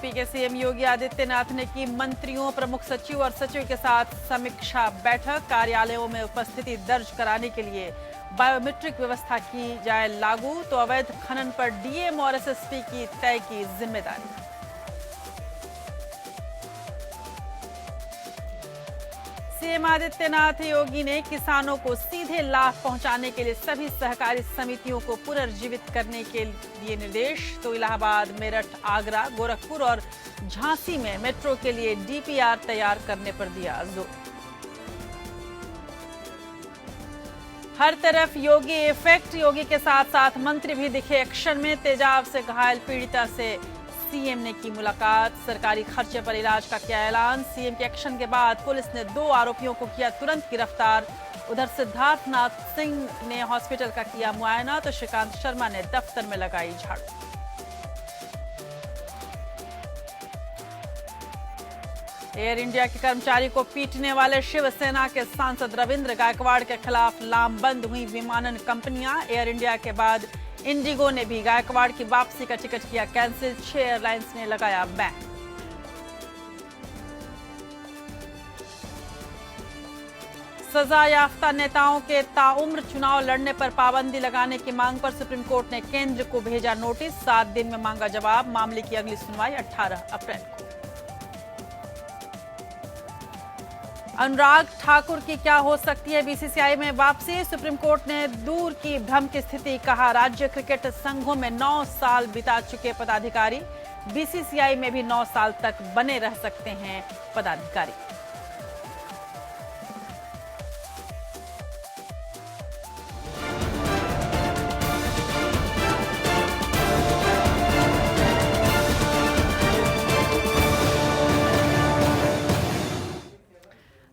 UP के CM Yogi Adityanath ने की मंत्रियों, प्रमुख सचिव और सचिव के साथ समीक्षा बैठक। कार्यालयों में उपस्थिति दर्ज कराने के लिए बायोमेट्रिक व्यवस्था की जाए लागू, तो अवैध खनन पर डीएम और एसएसपी की तय की जिम्मेदारी। सीएम आदित्यनाथ योगी ने किसानों को सीधे लाभ पहुंचाने के लिए सभी सहकारी समितियों को पुनर्जीवित करने के दिए निर्देश। तो इलाहाबाद, मेरठ, आगरा, गोरखपुर और झांसी में मेट्रो के लिए डीपीआर तैयार करने पर दिया जोर। हर तरफ योगी इफेक्ट, योगी के साथ साथ मंत्री भी दिखे एक्शन में। तेजाब से घायल पीड़िता से सीएम ने की मुलाकात, सरकारी खर्चे पर इलाज का किया ऐलान। सीएम के एक्शन के बाद पुलिस ने 2 आरोपियों को किया तुरंत गिरफ्तार। उधर सिद्धार्थनाथ सिंह ने हॉस्पिटल का किया मुआयना, तो श्रीकांत शर्मा ने दफ्तर में लगाई झाड़ू। एयर इंडिया के कर्मचारी को पीटने वाले शिवसेना के सांसद रविंद्र गायकवाड़ के खिलाफ लामबंद हुई विमानन कंपनियां। एयर इंडिया के बाद इंडिगो ने भी गायकवाड़ की वापसी का टिकट किया कैंसिल। 6 एयरलाइंस ने लगाया बैन। सजा याफ्ता नेताओं के ताउम्र चुनाव लड़ने पर पाबंदी लगाने की मांग पर सुप्रीम कोर्ट ने केंद्र को भेजा नोटिस। 7 दिन में मांगा जवाब। मामले की अगली सुनवाई 18 अप्रैल को। अनुराग ठाकुर की क्या हो सकती है बीसीसीआई में वापसी, सुप्रीम कोर्ट ने दूर की भ्रम की स्थिति। कहा राज्य क्रिकेट संघों में 9 साल बिता चुके पदाधिकारी बीसीसीआई में भी 9 साल तक बने रह सकते हैं पदाधिकारी।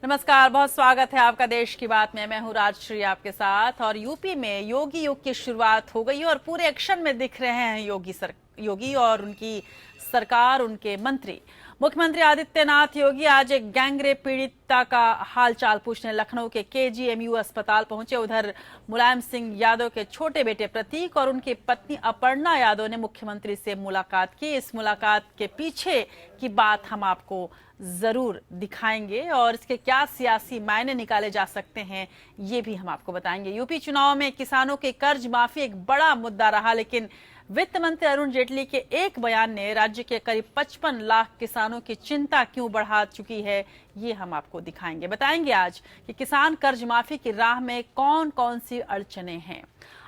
नमस्कार, बहुत स्वागत है आपका देश की बात में। मैं हूं राजश्री आपके साथ। और यूपी में योगी युग की शुरुआत हो गई और पूरे एक्शन में दिख रहे हैं योगी और उनकी सरकार, उनके मंत्री। मुख्यमंत्री आदित्यनाथ योगी आज एक गैंगरेप पीड़िता का हालचाल पूछने लखनऊ के केजीएमयू अस्पताल पहुंचे। उधर मुलायम सिंह यादव के छोटे बेटे प्रतीक और उनकी पत्नी अपर्णा यादव ने मुख्यमंत्री से मुलाकात की। इस मुलाकात के पीछे की बात हम आपको जरूर दिखाएंगे और इसके क्या सियासी मायने निकाले जा सकते हैं ये भी हम आपको बताएंगे। यूपी चुनाव में किसानों के कर्ज माफी एक बड़ा मुद्दा रहा, लेकिन वित्त मंत्री अरुण जेटली के एक बयान ने राज्य के करीब 55 लाख किसानों की चिंता क्यों बढ़ा चुकी है ये हम आपको दिखाएंगे। बताएंगे आज कि किसान कर्ज माफी की राह में कौन कौन सी अड़चने हैं।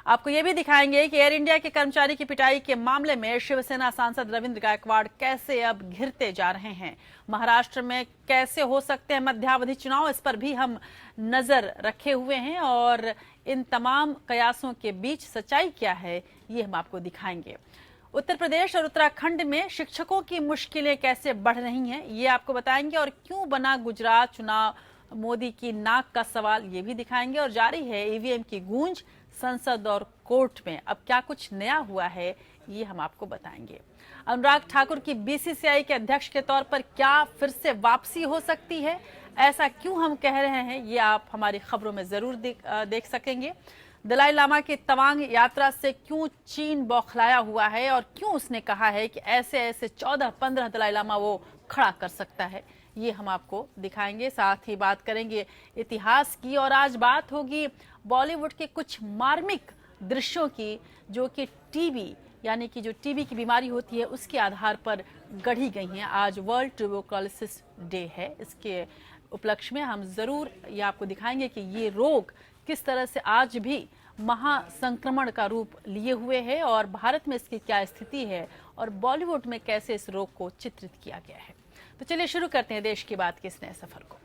आपको ये भी दिखाएंगे कि एयर इंडिया के कर्मचारी की पिटाई के मामले में शिवसेना सांसद रविंद्र गायकवाड़ कैसे अब घिरते जा रहे हैं। महाराष्ट्र में कैसे हो सकते हैं मध्यावधि चुनाव, इस पर भी हम नजर रखे हुए हैं और इन तमाम कयासों के बीच सच्चाई क्या है ये हम आपको दिखाएंगे। उत्तर प्रदेश और उत्तराखंड में शिक्षकों की मुश्किलें कैसे बढ़ रही हैं ये आपको बताएंगे और क्यों बना गुजरात चुनाव मोदी की नाक का सवाल ये भी दिखाएंगे। और जारी है ईवीएम की गूंज, संसद और कोर्ट में अब क्या कुछ नया हुआ है ये हम आपको बताएंगे। अनुराग ठाकुर की बीसीसीआई के अध्यक्ष के तौर पर क्या फिर से वापसी हो सकती है, ऐसा क्यों हम कह रहे हैं ये आप हमारी खबरों में जरूर देख सकेंगे। दलाई लामा की तवांग यात्रा से क्यों चीन बौखलाया हुआ है और क्यों उसने कहा है कि ऐसे 14-15 दलाई लामा वो खड़ा कर सकता है, ये हम आपको दिखाएंगे। साथ ही बात करेंगे इतिहास की और आज बात होगी बॉलीवुड के कुछ मार्मिक दृश्यों की जो कि टीबी यानी कि जो टीबी की बीमारी होती है उसके आधार पर गढ़ी गई हैं। आज वर्ल्ड ट्यूबरकुलोसिस डे है, इसके उपलक्ष्य में हम जरूर ये आपको दिखाएंगे कि ये रोग किस तरह से आज भी महासंक्रमण का रूप लिए हुए है और भारत में इसकी क्या स्थिति है और बॉलीवुड में कैसे इस रोग को चित्रित किया गया है। तो चलिए शुरू करते हैं देश की बात के इस नए सफर को।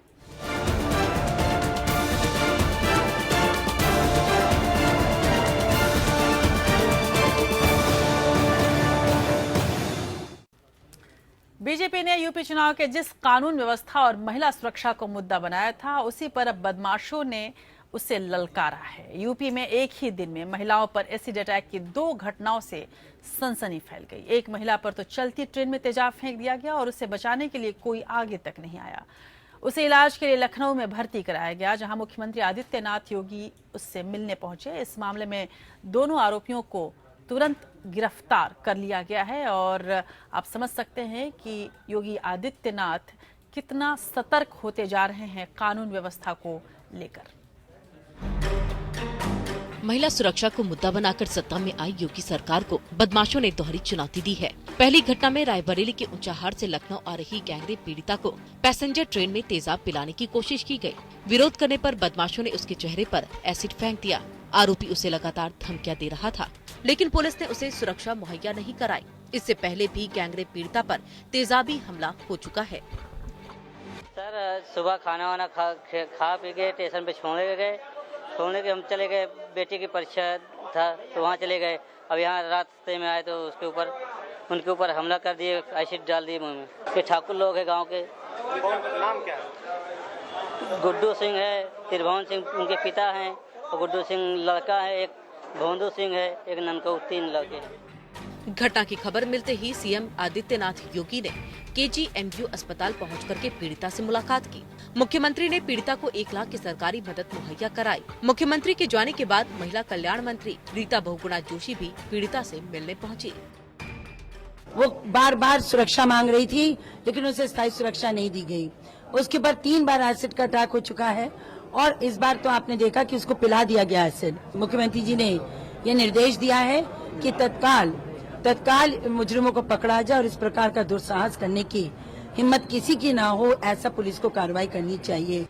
बीजेपी ने यूपी चुनाव के जिस कानून व्यवस्था और महिला सुरक्षा को मुद्दा बनाया था उसी पर अब बदमाशों ने उसे ललकारा है। यूपी में एक ही दिन में महिलाओं पर एसिड अटैक की 2 घटनाओं से सनसनी फैल गई। एक महिला पर तो चलती ट्रेन में तेजाब फेंक दिया गया और उसे बचाने के लिए कोई आगे तक नहीं आया। उसे इलाज के लिए लखनऊ में भर्ती कराया गया, जहां मुख्यमंत्री आदित्यनाथ योगी उससे मिलने पहुंचे। इस मामले में दोनों आरोपियों को तुरंत गिरफ्तार कर लिया गया है। और आप समझ सकते हैं कि योगी आदित्यनाथ कितना सतर्क होते जा रहे हैं कानून व्यवस्था को लेकर। महिला सुरक्षा को मुद्दा बनाकर सत्ता में आई योगी सरकार को बदमाशों ने दोहरी चुनौती दी है। पहली घटना में रायबरेली के ऊंचाहार से लखनऊ आ रही गैंगरेप पीड़िता को पैसेंजर ट्रेन में तेजाब पिलाने की कोशिश की गई। विरोध करने पर बदमाशों ने उसके चेहरे पर एसिड फेंक दिया। आरोपी उसे लगातार धमकियां दे रहा था, लेकिन पुलिस ने उसे सुरक्षा मुहैया नहीं कराई। इससे पहले भी गैंगरेप पीड़िता पर तेजाबी हमला हो चुका है। सर सुबह खाना वाना खा पी के स्टेशन पे छोड़ने के हम चले गए। बेटी की परीक्षा था तो वहाँ चले गए। अब यहाँ रास्ते में आए तो उनके ऊपर हमला कर दिए, एसिड डाल दिए मुंह में। ये ठाकुर लोग हैं गांव के। नाम क्या है? गुड्डू सिंह है, त्रिभुवन सिंह उनके पिता हैं, और गुड्डू सिंह लड़का है, एक भोंदू सिंह है, एक ननकऊ, 3 लड़के हैं। घटना की खबर मिलते ही सीएम आदित्यनाथ योगी ने KGMU अस्पताल पहुंच करके पीड़िता से मुलाकात की। मुख्यमंत्री ने पीड़िता को 1 लाख की सरकारी मदद मुहैया कराई। मुख्यमंत्री के जाने के बाद महिला कल्याण मंत्री रीता बहुगुणा जोशी भी पीड़िता से मिलने पहुंची। वो बार बार सुरक्षा मांग रही थी, लेकिन उसे स्थायी सुरक्षा नहीं दी गई। उसके बाद 3 बार एसिड का अटैक हो चुका है, और इस बार तो आपने देखा कि उसको पिला दिया गया एसिड। मुख्यमंत्री जी ने ये निर्देश दिया है कि तत्काल मुजरिमों को पकड़ा जाए, और इस प्रकार का दुस्साहस करने की हिम्मत किसी की ना हो, ऐसा पुलिस को कार्रवाई करनी चाहिए।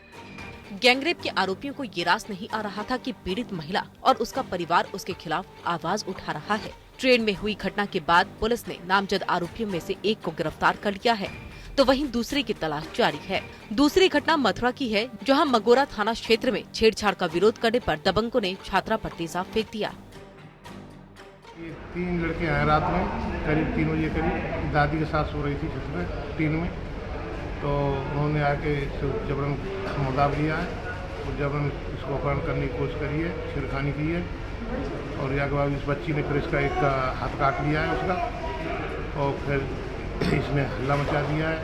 गैंगरेप के आरोपियों को ये रास नहीं आ रहा था कि पीड़ित महिला और उसका परिवार उसके खिलाफ आवाज उठा रहा है। ट्रेन में हुई घटना के बाद पुलिस ने नामजद आरोपियों में से एक को गिरफ्तार कर लिया है, तो वहीं दूसरे की तलाश जारी है। दूसरी घटना मथुरा की है, जहां मगोरा थाना क्षेत्र में छेड़छाड़ का विरोध करने पर दबंगों ने छात्रा पर तेजाब फेंक दिया। ये 3 लड़के आए रात में करीब 3 बजे करीब, दादी के साथ सो रही थी छत में 3 में, तो उन्होंने आके जबरन मुदाब लिया है और जबरन इसको अपहरण करने की कोशिश करी है, छेड़खानी की है। और या के बाद इस बच्ची ने फिर इसका एक का हाथ काट लिया है उसका, और फिर इसने हल्ला मचा दिया है।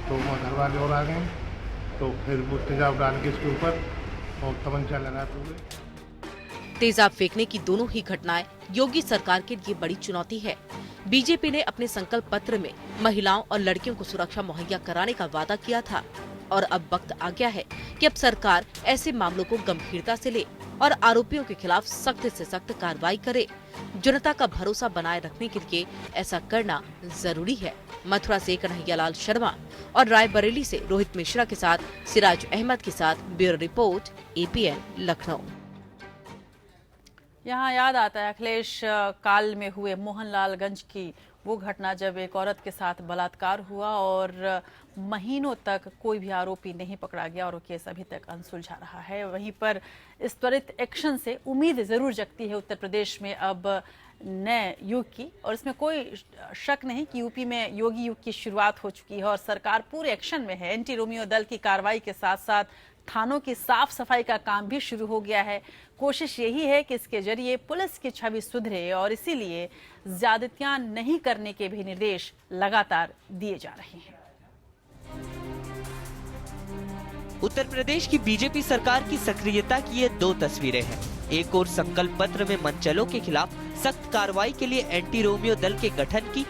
तो वहाँ घर वाले और आ गए, तो फिर वो तेजाब डाल के इसके ऊपर और तमंचा लगाते हुए। तेजाब फेंकने की दोनों ही घटनाएं योगी सरकार के लिए बड़ी चुनौती है। बीजेपी ने अपने संकल्प पत्र में महिलाओं और लड़कियों को सुरक्षा मुहैया कराने का वादा किया था, और अब वक्त आ गया है कि अब सरकार ऐसे मामलों को गंभीरता से ले और आरोपियों के खिलाफ सख्त से सख्त कार्रवाई करे। जनता का भरोसा बनाए रखने के लिए ऐसा करना जरूरी है। मथुरा से कन्हैयालाल शर्मा और रायबरेली से रोहित मिश्रा के साथ सिराज अहमद के साथ ब्यूरो रिपोर्ट, APN लखनऊ। यहाँ याद आता है अखिलेश काल में हुए मोहनलालगंज की वो घटना, जब एक औरत के साथ बलात्कार हुआ और महीनों तक कोई भी आरोपी नहीं पकड़ा गया और वो केस अभी तक अनसुलझा रहा है। वहीं पर इस त्वरित एक्शन से उम्मीद जरूर जगती है उत्तर प्रदेश में अब नए युग की, और इसमें कोई शक नहीं कि यूपी में योगी युग की शुरुआत हो चुकी है और सरकार पूरे एक्शन में है। एंटी रोमियो दल की कार्रवाई के साथ साथ थानों की साफ सफाई का काम भी शुरू हो गया है। कोशिश यही है कि इसके जरिए पुलिस की छवि सुधरे, और इसीलिए ज्यादतियां नहीं करने के भी निर्देश लगातार दिए जा रहे हैं। उत्तर प्रदेश की बीजेपी सरकार की सक्रियता की ये 2 तस्वीरें हैं। एक और संकल्प पत्र में मनचलों के खिलाफ सख्त कार्रवाई के लिए एंटी रोमियो दल के गठन की,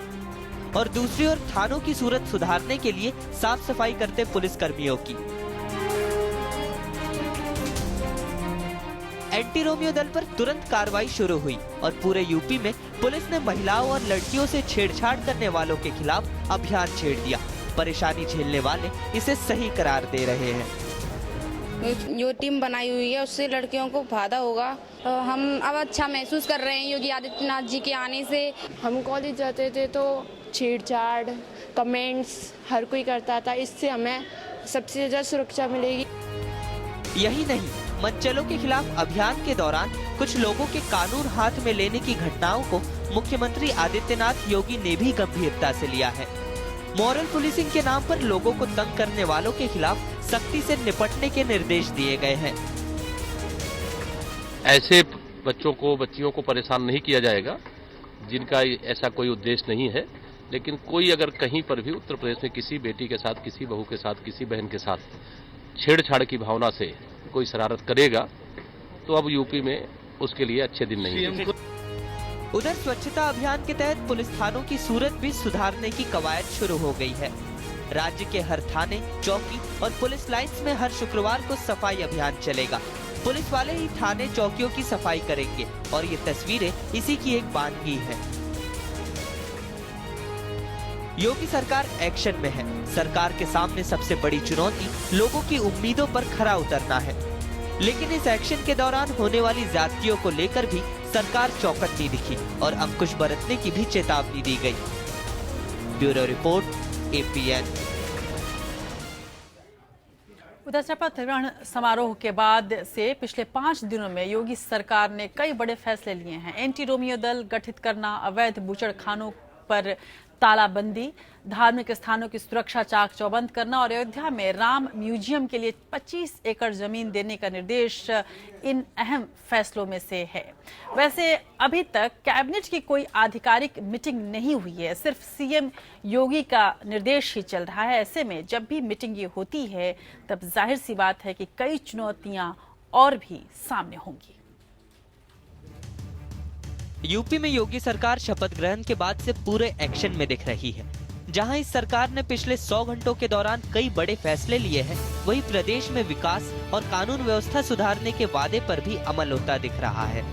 और दूसरी ओर थानों की सूरत सुधारने के लिए साफ सफाई करते पुलिस कर्मियों की। एंटी रोमियो दल पर तुरंत कार्रवाई शुरू हुई और पूरे यूपी में पुलिस ने महिलाओं और लड़कियों से छेड़छाड़ करने वालों के खिलाफ अभियान छेड़ दिया। परेशानी झेलने वाले इसे सही करार दे रहे हैं। जो टीम बनाई हुई है उससे लड़कियों को फायदा होगा। हम अब अच्छा महसूस कर रहे हैं योगी आदित्यनाथ जी के आने से। हम कॉलेज जाते थे तो छेड़छाड़ कमेंट्स हर कोई करता था, इससे हमें सबसे ज्यादा सुरक्षा मिलेगी। यही नहीं, मनचलों के खिलाफ अभियान के दौरान कुछ लोगों के कानून हाथ में लेने की घटनाओं को मुख्यमंत्री आदित्यनाथ योगी ने भी गंभीरता से लिया है। मॉरल पुलिसिंग के नाम पर लोगों को तंग करने वालों के खिलाफ सख्ती से निपटने के निर्देश दिए गए हैं। ऐसे बच्चों को, बच्चियों को परेशान नहीं किया जाएगा जिनका ऐसा कोई उद्देश्य नहीं है, लेकिन कोई अगर कहीं पर भी उत्तर प्रदेश में किसी बेटी के साथ, किसी बहू के साथ, किसी बहन के साथ छेड़छाड़ की भावना से कोई शरारत करेगा तो अब यूपी में उसके लिए अच्छे दिन नहीं है। उधर स्वच्छता अभियान के तहत पुलिस थानों की सूरत भी सुधारने की कवायद शुरू हो गई है। राज्य के हर थाने, चौकी और पुलिस लाइन्स में हर शुक्रवार को सफाई अभियान चलेगा। पुलिस वाले ही थाने चौकियों की सफाई करेंगे और ये तस्वीरें इसी की एक बानगी है। योगी सरकार एक्शन में है। सरकार के सामने सबसे बड़ी चुनौती लोगों की उम्मीदों पर खरा उतरना है। लेकिन इस एक्शन के दौरान होने वाली ज्यादतियों को लेकर भी सरकार चौकट नहीं दिखी और अंकुश बरतने की भी चेतावनी दी गई। Bureau report, APN। उधर शपथ ग्रहण समारोह के बाद से पिछले 5 दिनों में योगी सरकार ने कई बड़े फैसले लिए हैं। एंटी रोमियो दल गठित करना, अवैध बूचड़खानों पर तालाबंदी, धार्मिक स्थानों की सुरक्षा चाक चौबंद करना और अयोध्या में राम म्यूजियम के लिए 25 एकड़ जमीन देने का निर्देश इन अहम फैसलों में से है। वैसे अभी तक कैबिनेट की कोई आधिकारिक मीटिंग नहीं हुई है, सिर्फ सीएम योगी का निर्देश ही चल रहा है। ऐसे में जब भी मीटिंग ये होती है तब जाहिर सी बात है कि कई चुनौतियां और भी सामने होंगी। यूपी में योगी सरकार शपथ ग्रहण के बाद से पूरे एक्शन में दिख रही है। जहां इस सरकार ने पिछले 100 घंटों के दौरान कई बड़े फैसले लिए हैं, वहीं प्रदेश में विकास और कानून व्यवस्था सुधारने के वादे पर भी अमल होता दिख रहा है।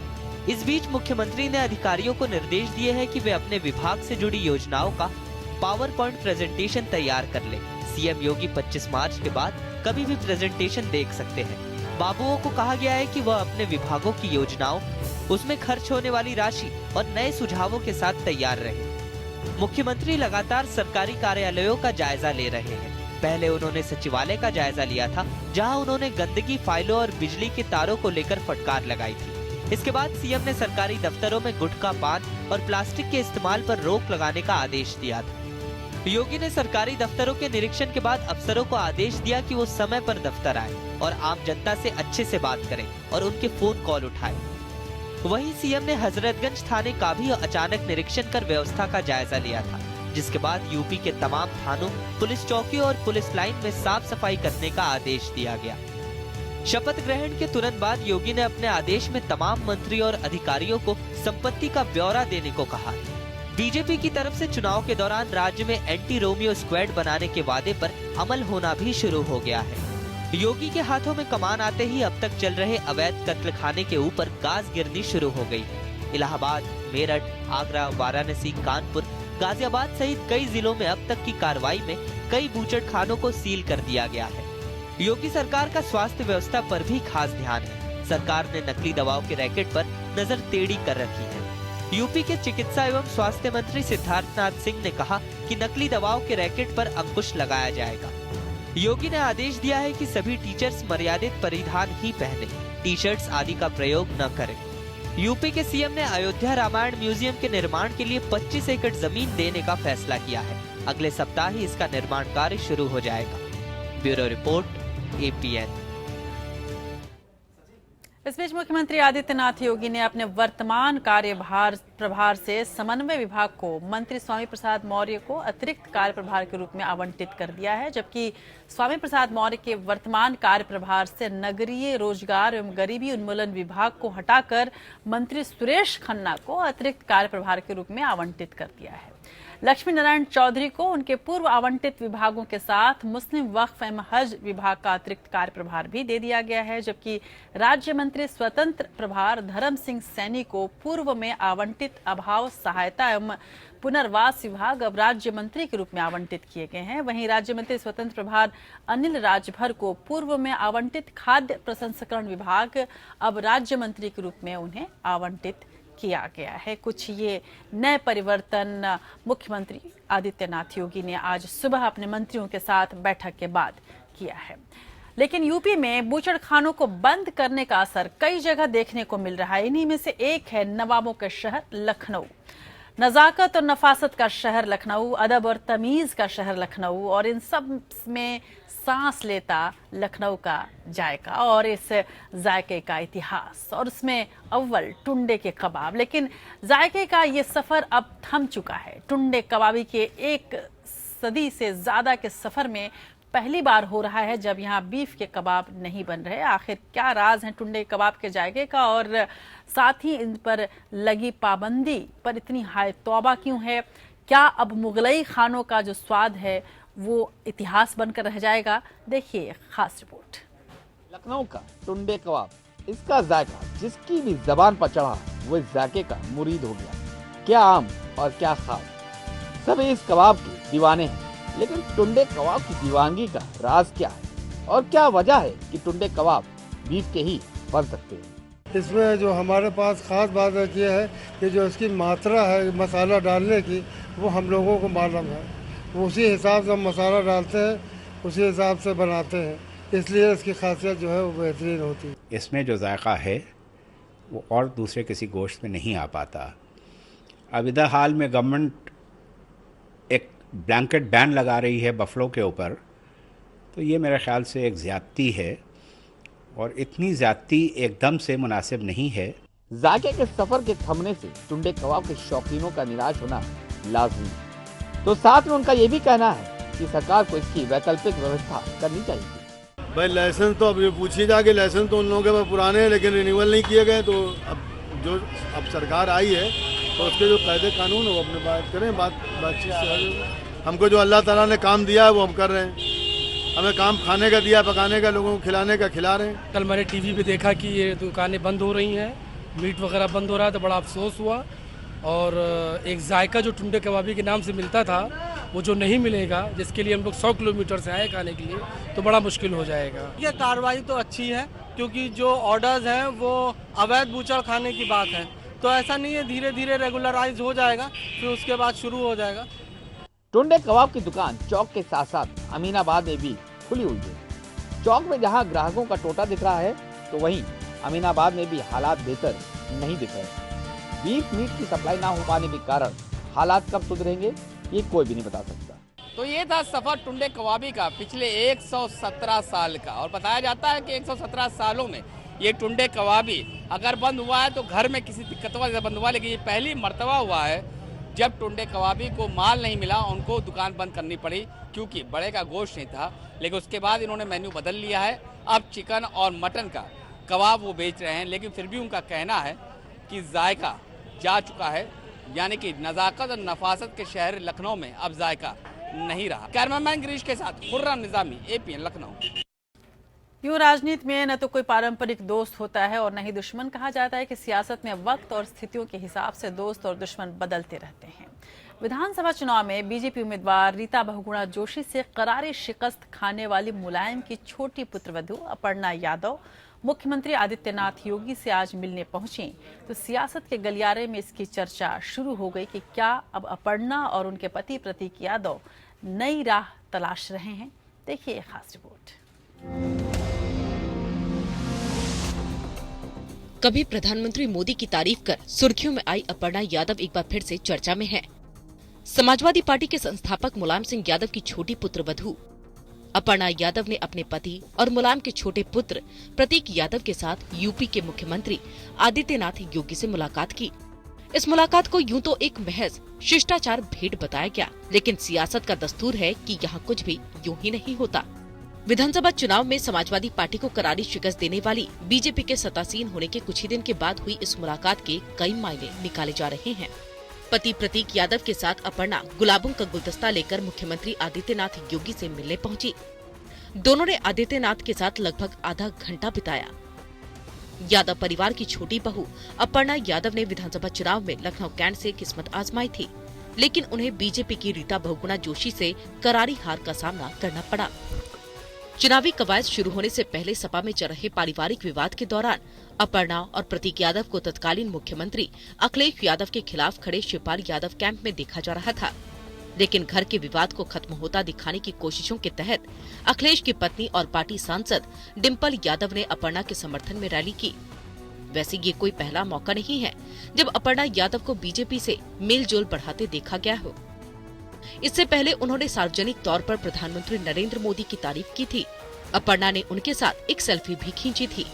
इस बीच मुख्यमंत्री ने अधिकारियों को निर्देश दिए हैं कि वे अपने विभाग से जुड़ी योजनाओं का पावर पॉइंट प्रेजेंटेशन तैयार कर ले। सीएम योगी 25 मार्च के बाद कभी भी प्रेजेंटेशन देख सकते हैं। बाबुओं को कहा गया है कि वह अपने विभागों की योजनाओं, उसमें खर्च होने वाली राशि और नए सुझावों के साथ तैयार रहे। मुख्यमंत्री लगातार सरकारी कार्यालयों का जायजा ले रहे हैं। पहले उन्होंने सचिवालय का जायजा लिया था, जहां उन्होंने गंदगी, फाइलों और बिजली के तारों को लेकर फटकार लगाई थी। इसके बाद सीएम ने सरकारी दफ्तरों में गुटखा, पान और प्लास्टिक के इस्तेमाल पर रोक लगाने का आदेश दिया था। योगी ने सरकारी दफ्तरों के निरीक्षण के बाद अफसरों को आदेश दिया कि वो समय पर दफ्तर आए और आम जनता से अच्छे से बात करें और उनके फोन कॉल उठाएं। वहीं सीएम ने हजरतगंज थाने का भी अचानक निरीक्षण कर व्यवस्था का जायजा लिया था, जिसके बाद यूपी के तमाम थानों, पुलिस चौकियों और पुलिस लाइन में साफ सफाई करने का आदेश दिया गया। शपथ ग्रहण के तुरंत बाद योगी ने अपने आदेश में तमाम मंत्री और अधिकारियों को संपत्ति का ब्यौरा देने को कहा। बीजेपी की तरफ से चुनाव के दौरान राज्य में एंटी रोमियो स्क्वाड बनाने के वादे पर अमल होना भी शुरू हो गया है। योगी के हाथों में कमान आते ही अब तक चल रहे अवैध कत्लखाने के ऊपर गाज गिरनी शुरू हो गई है। इलाहाबाद, मेरठ, आगरा, वाराणसी, कानपुर, गाजियाबाद सहित कई जिलों में अब तक की कार्रवाई में कई बूचड़खानों को सील कर दिया गया है। योगी सरकार का स्वास्थ्य व्यवस्था पर भी खास ध्यान है। सरकार ने नकली दवाओं के रैकेट पर नजर टेढ़ी कर रखी है। यूपी के चिकित्सा एवं स्वास्थ्य मंत्री सिद्धार्थनाथ सिंह ने कहा कि नकली दवाओं के रैकेट पर अंकुश लगाया जाएगा। योगी ने आदेश दिया है कि सभी टीचर्स मर्यादित परिधान ही पहने, टी शर्ट्स आदि का प्रयोग न करें। यूपी के सीएम ने अयोध्या रामायण म्यूजियम के निर्माण के लिए 25 एकड़ जमीन देने का फैसला किया है। अगले सप्ताह ही इसका निर्माण कार्य शुरू हो जाएगा। Bureau report, APN। इस बीच मुख्यमंत्री आदित्यनाथ योगी ने अपने वर्तमान कार्यभार प्रभार से समन्वय विभाग को मंत्री स्वामी प्रसाद मौर्य को अतिरिक्त कार्य प्रभार के रूप में आवंटित कर दिया है, जबकि स्वामी प्रसाद मौर्य के वर्तमान कार्य प्रभार से नगरीय रोजगार एवं गरीबी उन्मूलन विभाग को हटाकर मंत्री सुरेश खन्ना को अतिरिक्त कार्य प्रभार के रूप में आवंटित कर दिया है। लक्ष्मी नारायण चौधरी को उनके पूर्व आवंटित विभागों के साथ मुस्लिम वक्फ एवं हज विभाग का अतिरिक्त कार्य प्रभार भी दे दिया गया है, जबकि राज्य मंत्री स्वतंत्र प्रभार धर्म सिंह सैनी को पूर्व में आवंटित अभाव सहायता एवं पुनर्वास विभाग अब राज्य मंत्री के रूप में आवंटित किए गए हैं। वहीं राज्य मंत्री स्वतंत्र प्रभार अनिल राजभर को पूर्व में आवंटित खाद्य प्रसंस्करण विभाग अब राज्य मंत्री के रूप में उन्हें आवंटित किया गया है। कुछ ये नए परिवर्तन मुख्यमंत्री आदित्यनाथ योगी ने आज सुबह अपने मंत्रियों के साथ बैठक के बाद किया है। लेकिन यूपी में बूचड़खानों को बंद करने का असर कई जगह देखने को मिल रहा है। इन्हीं में से एक है नवाबों का शहर लखनऊ। नजाकत और नफासत का शहर लखनऊ, अदब और तमीज का शहर लखनऊ, और इन सब में सांस लेता लखनऊ का जायका और इस जायके का इतिहास, और उसमें अव्वल टुंडे के कबाब। लेकिन जायके का ये सफर अब थम चुका है। टुंडे कबाबी के एक सदी से ज्यादा के सफर में पहली बार हो रहा है जब यहाँ बीफ के कबाब नहीं बन रहे। आखिर क्या राज है टुंडे कबाब के जायके का, और साथ ही इन पर लगी पाबंदी पर इतनी हाय तौबा क्यों है? क्या अब मुगलई खानों का जो स्वाद है वो इतिहास बनकर रह जाएगा? देखिए खास रिपोर्ट। लखनऊ का टुंडे कबाब, इसका जायका जिसकी भी जबान पर चढ़ा वो इस जायके का मुरीद हो गया। क्या आम और क्या खास, सभी इस कबाब के दीवाने हैं। लेकिन टुंडे कबाब की दीवानगी का राज क्या है और क्या वजह है कि टुंडे कबाब बीफ के ही बन सकते हैं? इसमें जो हमारे पास खास बात ये है कि जो इसकी मात्रा है मसाला डालने की, वो हम लोगों को मालूम है। वो उसी हिसाब से हम मसाला डालते हैं, उसी हिसाब से बनाते हैं, इसलिए इसकी खासियत जो है वो बेहतरीन होती है। इसमें जो जायका है वो और दूसरे किसी गोश्त में नहीं आ पाता। अब इधर हाल में गवर्नमेंट एक ब्लैंकेट बैन लगा रही है बफलो के ऊपर, तो ये मेरे ख्याल से एक ज़्यादती है और इतनी ज़्यादती एकदम से मुनासिब नहीं है। जायके के सफर के थमने से टुंडे कबाब के शौकीनों का निराश होना लाजमी है। तो साथ में उनका ये भी कहना है कि सरकार को इसकी वैकल्पिक व्यवस्था करनी चाहिए। भाई लाइसेंस तो अब ये पूछिए जाके, लाइसेंस तो उन लोगों के पास पुराने हैं लेकिन रिन्यूअल नहीं किए गए। तो अब सरकार आई है तो उसके जो कायदे कानून है वो अपने बात करें, बातचीत से। हमको जो अल्लाह ताला ने काम दिया है वो हम कर रहे हैं। हमें काम खाने का दिया, पकाने का, लोगों को खिलाने का खिला रहे हैं। कल मैंने टीवी पे देखा कि ये दुकानें बंद हो रही हैं, मीट वगैरह बंद हो रहा है, तो बड़ा अफसोस हुआ। और एक जायका जो टुंडे कबाबी के नाम से मिलता था वो जो नहीं मिलेगा, जिसके लिए हम लोग 100 किलोमीटर से आए खाने के लिए, तो बड़ा मुश्किल हो जाएगा। ये कार्रवाई तो अच्छी है क्योंकि जो ऑर्डर्स हैं वो अवैध बूचड़ खाने की बात है, तो ऐसा नहीं है, धीरे धीरे रेगुलराइज हो जाएगा, फिर उसके बाद शुरू हो जाएगा। टुंडे कबाब की दुकान चौक के साथ साथ अमीनाबाद में भी खुली हुई है। चौक में जहां ग्राहकों का टोटा दिख रहा है तो वहीं अमीनाबाद में भी हालात बेहतर नहीं दिख रहे। बीफ मीट की सप्लाई ना हो पाने के कारण हालात कब सुधरेंगे ये कोई भी नहीं बता सकता। तो ये था सफर टुंडे कबाबी का पिछले 117 साल का, और बताया जाता है कि 117 सालों में ये टुंडे कबाबी अगर बंद हुआ है तो घर में किसी दिक्कत वजह से बंद हुआ, लेकिन ये पहली मर्तबा हुआ है जब टुंडे कबाबी को माल नहीं मिला, उनको दुकान बंद करनी पड़ी क्योंकि बड़े का गोश्त नहीं था। लेकिन उसके बाद इन्होंने मेन्यू बदल लिया है, अब चिकन और मटन का कबाब वो बेच रहे हैं। लेकिन फिर भी उनका कहना है कि जायका जा चुका है, यानी कि नज़ाकत और नफासत के शहर लखनऊ में अब जायका नहीं रहा। कैमरामैन गिरीश के साथ खुर्रम निजामी, APN लखनऊ। यूं राजनीति में न तो कोई पारंपरिक दोस्त होता है और न ही दुश्मन। कहा जाता है कि सियासत में वक्त और स्थितियों के हिसाब से दोस्त और दुश्मन बदलते रहते हैं। विधानसभा चुनाव में बीजेपी उम्मीदवार रीता बहुगुणा जोशी से करारी शिकस्त खाने वाली मुलायम की छोटी पुत्रवधू अपर्णा यादव मुख्यमंत्री आदित्यनाथ योगी से आज मिलने पहुंची, तो सियासत के गलियारे में इसकी चर्चा शुरू हो गई कि क्या अब अपर्णा और उनके पति प्रतीक यादव नई राह तलाश रहे हैं? देखिए खास रिपोर्ट। कभी प्रधानमंत्री मोदी की तारीफ कर सुर्खियों में आई अपर्णा यादव एक बार फिर से चर्चा में है। समाजवादी पार्टी के संस्थापक मुलायम सिंह यादव की छोटी पुत्रवधू अपर्णा यादव ने अपने पति और मुलायम के छोटे पुत्र प्रतीक यादव के साथ यूपी के मुख्यमंत्री आदित्यनाथ योगी से मुलाकात की। इस मुलाकात को यूं तो एक महज शिष्टाचार भेंट बताया गया, लेकिन सियासत का दस्तूर है कि यहाँ कुछ भी यूं ही नहीं होता। विधानसभा चुनाव में समाजवादी पार्टी को करारी शिकस्त देने वाली बीजेपी के सत्तासीन होने के कुछ ही दिन के बाद हुई इस मुलाकात के कई मायने निकाले जा रहे हैं। पति प्रतीक यादव के साथ अपर्णा गुलाबों का गुलदस्ता लेकर मुख्यमंत्री आदित्यनाथ योगी से मिलने पहुंची। दोनों ने आदित्यनाथ के साथ लगभग आधा घंटा बिताया। यादव परिवार की छोटी बहू अपर्णा यादव ने विधानसभा चुनाव में लखनऊ कैंट से किस्मत आजमाई थी, लेकिन उन्हें बीजेपी की रीता बहुगुणा जोशी से करारी हार का सामना करना पड़ा। चुनावी कवायद शुरू होने से पहले सपा में चल रहे पारिवारिक विवाद के दौरान अपर्णा और प्रतीक यादव को तत्कालीन मुख्यमंत्री अखिलेश यादव के खिलाफ खड़े शिवपाल यादव कैंप में देखा जा रहा था। लेकिन घर के विवाद को खत्म होता दिखाने की कोशिशों के तहत अखिलेश की पत्नी और पार्टी सांसद डिम्पल यादव ने अपर्णा के समर्थन में रैली की। वैसे ये कोई पहला मौका नहीं है जब अपर्णा यादव को बीजेपी से मेलजोल बढ़ाते देखा गया हो। इससे पहले उन्होंने सार्वजनिक तौर पर प्रधानमंत्री नरेंद्र मोदी की तारीफ की थी। अपर्णा ने उनके साथ एक सेल्फी भी खींची थी।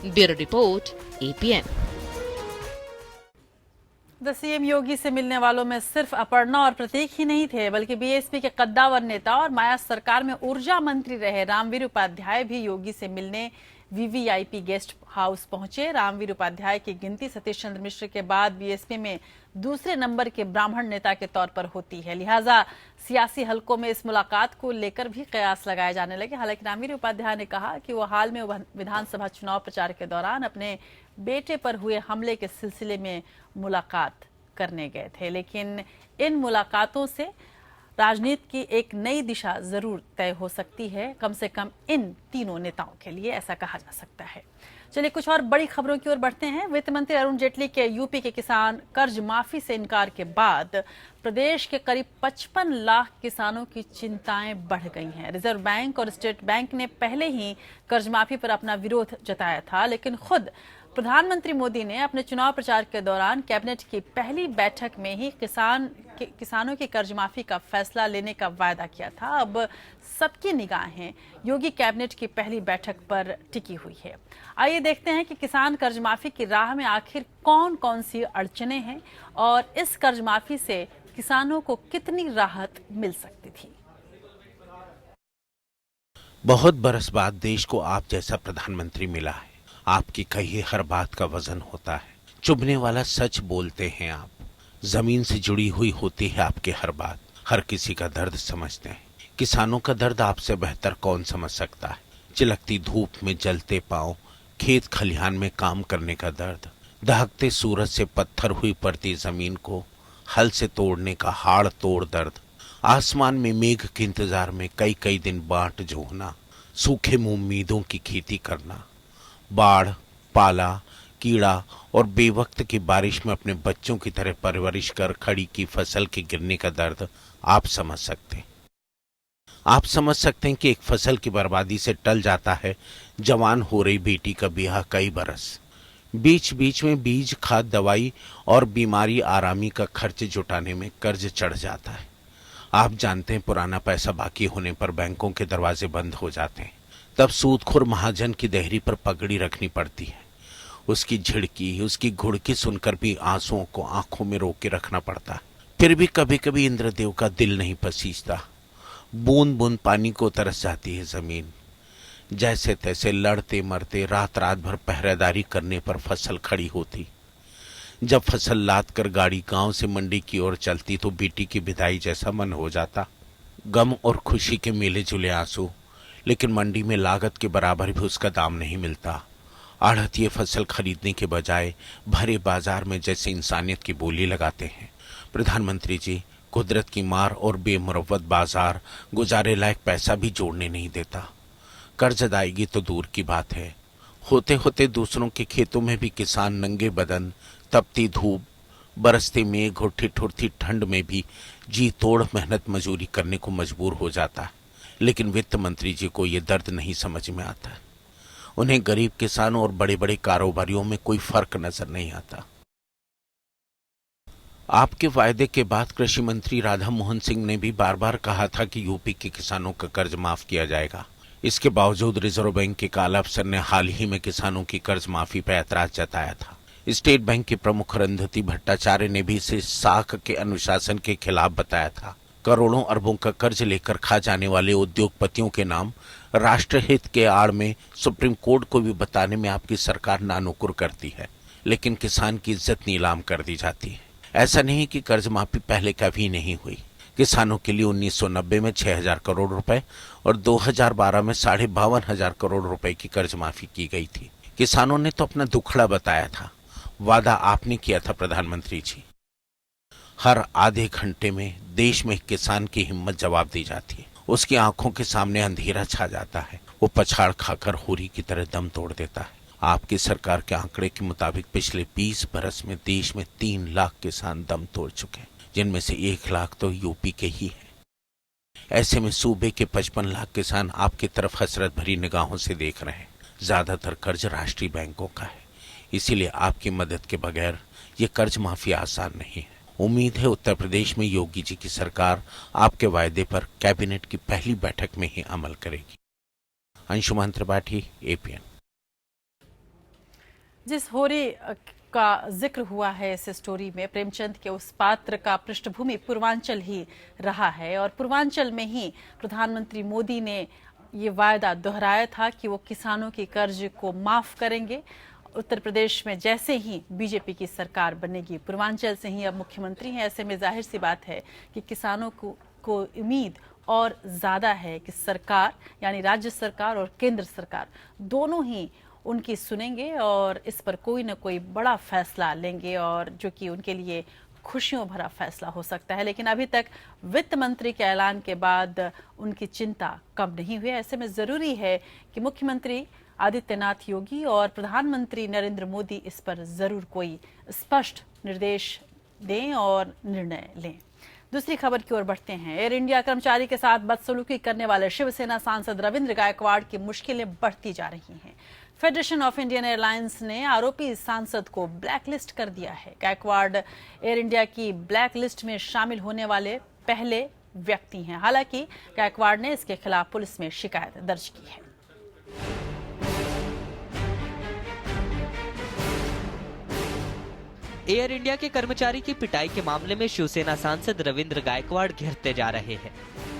Bureau report, APN। The CM Yogi से मिलने वालों में सिर्फ अपर्णा और प्रतीक ही नहीं थे, बल्कि बीएसपी के कद्दावर नेता और माया सरकार में ऊर्जा मंत्री रहे रामवीर उपाध्याय भी योगी से मिलने वीवीआईपी गेस्ट हाउस पहुंचे। रामवीर उपाध्याय की गिनती सतीश चंद्र मिश्र के बाद बीएसपी में दूसरे नंबर के ब्राह्मण नेता के तौर पर होती है, लिहाजा सियासी हलकों में इस मुलाकात को लेकर भी कयास लगाए जाने लगे। हालांकि रामवीर उपाध्याय ने कहा कि वो हाल में विधानसभा चुनाव प्रचार के दौरान अपने बेटे पर हुए हमले के सिलसिले में मुलाकात करने गए थे, लेकिन इन मुलाकातों से राजनीति की एक नई दिशा जरूर तय हो सकती है, कम से कम इन तीनों नेताओं के लिए ऐसा कहा जा सकता है। चलिए कुछ और बड़ी खबरों की ओर बढ़ते हैं। वित्त मंत्री अरुण जेटली के यूपी के किसान कर्ज माफी से इनकार के बाद प्रदेश के करीब 55 लाख किसानों की चिंताएं बढ़ गई हैं। रिजर्व बैंक और स्टेट बैंक ने पहले ही कर्ज माफी पर अपना विरोध जताया था, लेकिन खुद प्रधानमंत्री मोदी ने अपने चुनाव प्रचार के दौरान कैबिनेट की पहली बैठक में ही किसानों की कर्ज माफी का फैसला लेने का वायदा किया था। अब सबकी निगाहें योगी कैबिनेट की पहली बैठक पर टिकी हुई है। आइए देखते हैं कि किसान कर्ज माफी की राह में आखिर कौन कौन सी अड़चनें हैं और इस कर्ज माफी से किसानों को कितनी राहत मिल सकती थी। बहुत बरस बाद देश को आप जैसा प्रधानमंत्री मिला है। आपकी कही हर बात का वजन होता है, चुभने वाला सच बोलते हैं आप, जमीन से जुड़ी हुई होती है आपकी हर बात, हर किसी का दर्द समझते हैं। किसानों का दर्द आपसे बेहतर कौन समझ सकता है। चिलकती धूप में जलते पांव, खेत खलिहान में काम करने का दर्द, दहकते सूरज से पत्थर हुई पड़ती जमीन को हल से तोड़ने का हाड़ तोड़ दर्द, आसमान में मेघ के इंतजार में कई कई दिन बाट जोहना, सूखे उम्मीदों की खेती करना, बाढ़, पाला, कीड़ा और बेवक्त की बारिश में अपने बच्चों की तरह परवरिश कर खड़ी की फसल के गिरने का दर्द आप समझ सकते हैं। आप समझ सकते हैं कि एक फसल की बर्बादी से टल जाता है जवान हो रही बेटी का ब्याह कई बरस, बीच बीच में बीज, खाद, दवाई और बीमारी आरामी का खर्च जुटाने में कर्ज चढ़ जाता है। आप जानते हैं पुराना पैसा बाकी होने पर बैंकों के दरवाजे बंद हो जाते हैं, तब सूदखोर महाजन की देहरी पर पगड़ी रखनी पड़ती है। उसकी झिड़की, उसकी घुड़की सुनकर भी आंसुओं को आंखों में रोक के रखना पड़ता है। फिर भी कभी कभी इंद्रदेव का दिल नहीं पसीजता, बूंद बूंद पानी को तरस जाती है जमीन। जैसे तैसे लड़ते मरते रात रात भर पहरेदारी करने पर फसल खड़ी होती। जब फसल लाद कर गाड़ी गांव से मंडी की ओर चलती तो बेटी की विदाई जैसा मन हो जाता। गम और खुशी के मिले जुले आंसू, लेकिन मंडी में लागत के बराबर भी उसका दाम नहीं मिलता। आढ़तिये फसल खरीदने के बजाय भरे बाजार में जैसे इंसानियत की बोली लगाते हैं। प्रधानमंत्री जी, कुदरत की मार और बेमुरव्वत बाजार गुजारे लायक पैसा भी जोड़ने नहीं देता। कर्ज अदायगी तो दूर की बात है, होते होते दूसरों के खेतों में भी किसान नंगे बदन, तपती धूप, बरसते मेघ और ठिठुरती ठंड में भी जी तोड़ मेहनत मजूरी करने को मजबूर हो जाता है। लेकिन वित्त मंत्री जी को ये दर्द नहीं समझ में आता। उन्हें गरीब किसानों और बड़े बड़े कारोबारियों में कोई फर्क नजर नहीं आता। आपके वायदे के बाद कृषि मंत्री राधा मोहन सिंह ने भी बार बार कहा था कि यूपी के किसानों का कर्ज माफ किया जाएगा। इसके बावजूद रिजर्व बैंक के काला अफसर ने हाल ही में किसानों की कर्ज माफी पर ऐतराज जताया था। स्टेट बैंक के प्रमुख अरुंधति भट्टाचार्य ने भी इसे साख के अनुशासन के खिलाफ बताया था। करोड़ों अरबों का कर्ज लेकर खा जाने वाले उद्योगपतियों के नाम राष्ट्रहित के आड़ में सुप्रीम कोर्ट को भी बताने में आपकी सरकार नानुकुर करती है, लेकिन किसान की इज्जत नीलाम कर दी जाती है। ऐसा नहीं कि कर्ज माफी पहले कभी नहीं हुई। किसानों के लिए 1990 में 6,000 करोड़ रुपए और 2012 में 52,500 करोड़ रुपए की कर्ज माफी की गई थी। किसानों ने तो अपना दुखड़ा बताया था। वादा आपने किया था प्रधानमंत्री जी। हर आधे घंटे में देश में किसान की हिम्मत जवाब दी जाती है। उसकी आंखों के सामने अंधेरा छा जाता है। वो पछाड़ खाकर होरी की तरह दम तोड़ देता है। आपकी सरकार के आंकड़े के मुताबिक पिछले 20 बरस में देश में 3 लाख किसान दम तोड़ चुके हैं, जिनमें से 1 लाख तो यूपी के ही हैं। ऐसे में सूबे के 55 लाख किसान आपकी तरफ हसरत भरी निगाहों से देख रहे हैं। ज्यादातर कर्ज राष्ट्रीय बैंकों का है, इसीलिए आपकी मदद के बगैर ये कर्ज माफी आसान नहीं है। उम्मीद है उत्तर प्रदेश में योगी जी की सरकार आपके वायदे पर कैबिनेट की पहली बैठक में ही अमल करेगी। अंशुमान त्रिपाठी, एपीएन। जिस होरी का जिक्र हुआ है इस स्टोरी में, प्रेमचंद के उस पात्र का पृष्ठभूमि पूर्वांचल ही रहा है और पूर्वांचल में ही प्रधानमंत्री मोदी ने ये वायदा दोहराया था कि वो किसानों के कर्ज को माफ करेंगे। उत्तर प्रदेश में जैसे ही बीजेपी की सरकार बनेगी, पूर्वांचल से ही अब मुख्यमंत्री हैं, ऐसे में जाहिर सी बात है कि किसानों को उम्मीद और ज्यादा है कि सरकार यानी राज्य सरकार और केंद्र सरकार दोनों ही उनकी सुनेंगे और इस पर कोई न कोई बड़ा फैसला लेंगे और जो कि उनके लिए खुशियों भरा फैसला हो सकता है। लेकिन अभी तक वित्त मंत्री के ऐलान के बाद उनकी चिंता कम नहीं हुई। ऐसे में जरूरी है कि मुख्यमंत्री आदित्यनाथ योगी और प्रधानमंत्री नरेंद्र मोदी इस पर जरूर कोई स्पष्ट निर्देश दें और निर्णय लें। दूसरी खबर की ओर बढ़ते हैं। एयर इंडिया कर्मचारी के साथ बदसलूकी करने वाले शिवसेना सांसद रविंद्र गायकवाड़ की मुश्किलें बढ़ती जा रही हैं। फेडरेशन ऑफ इंडियन एयरलाइंस ने आरोपी सांसद को ब्लैकलिस्ट कर दिया है। गायकवाड़ एयर इंडिया की ब्लैकलिस्ट में शामिल होने वाले पहले व्यक्ति हैं। हालांकि गायकवाड़ ने इसके खिलाफ पुलिस में शिकायत दर्ज की है। एयर इंडिया के कर्मचारी की पिटाई के मामले में शिवसेना सांसद रविंद्र गायकवाड़ घिरते जा रहे हैं।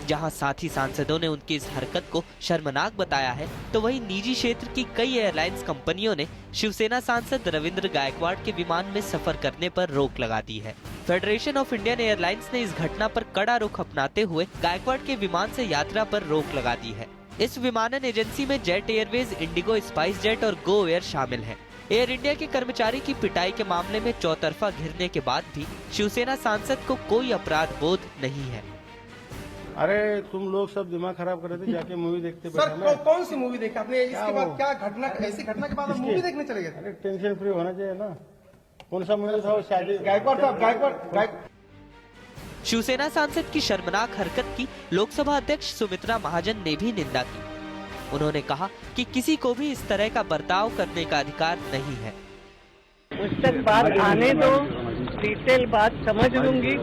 जहां साथी सांसदों ने उनकी इस हरकत को शर्मनाक बताया है, तो वहीं निजी क्षेत्र की कई एयरलाइंस कंपनियों ने शिवसेना सांसद रविंद्र गायकवाड़ के विमान में सफर करने पर रोक लगा दी है। फेडरेशन ऑफ इंडियन एयरलाइंस ने इस घटना पर कड़ा रुख अपनाते हुए गायकवाड़ के विमान से यात्रा पर रोक लगा दी है। इस विमानन एजेंसी में jet Airways, Indigo, spice jet और गो एयर शामिल है। एयर इंडिया के कर्मचारी की पिटाई के मामले में चौतरफा घिरने के बाद भी शिवसेना सांसद को कोई अपराध बोध नहीं है। अरे तुम लोग सब दिमाग खराब कर रहे थे, जाके मूवी देखते सर, कौन सी मूवी देखी आपने? इसके बाद क्या घटना, ऐसी घटना के बाद आप मूवी देखने चले गए? अरे टेंशन फ्री होना चाहिए ना। कौन सा मूवी था? शायद गायकवाड़ साहब, गायकवाड़। शिवसेना सांसद की शर्मनाक हरकत की लोकसभा अध्यक्ष सुमित्रा महाजन ने भी निंदा की। उन्होंने कहा कि किसी को भी इस तरह का बर्ताव करने का अधिकार नहीं है। मुझ तक बात आने दो, डिटेल बात समझ लूंगी,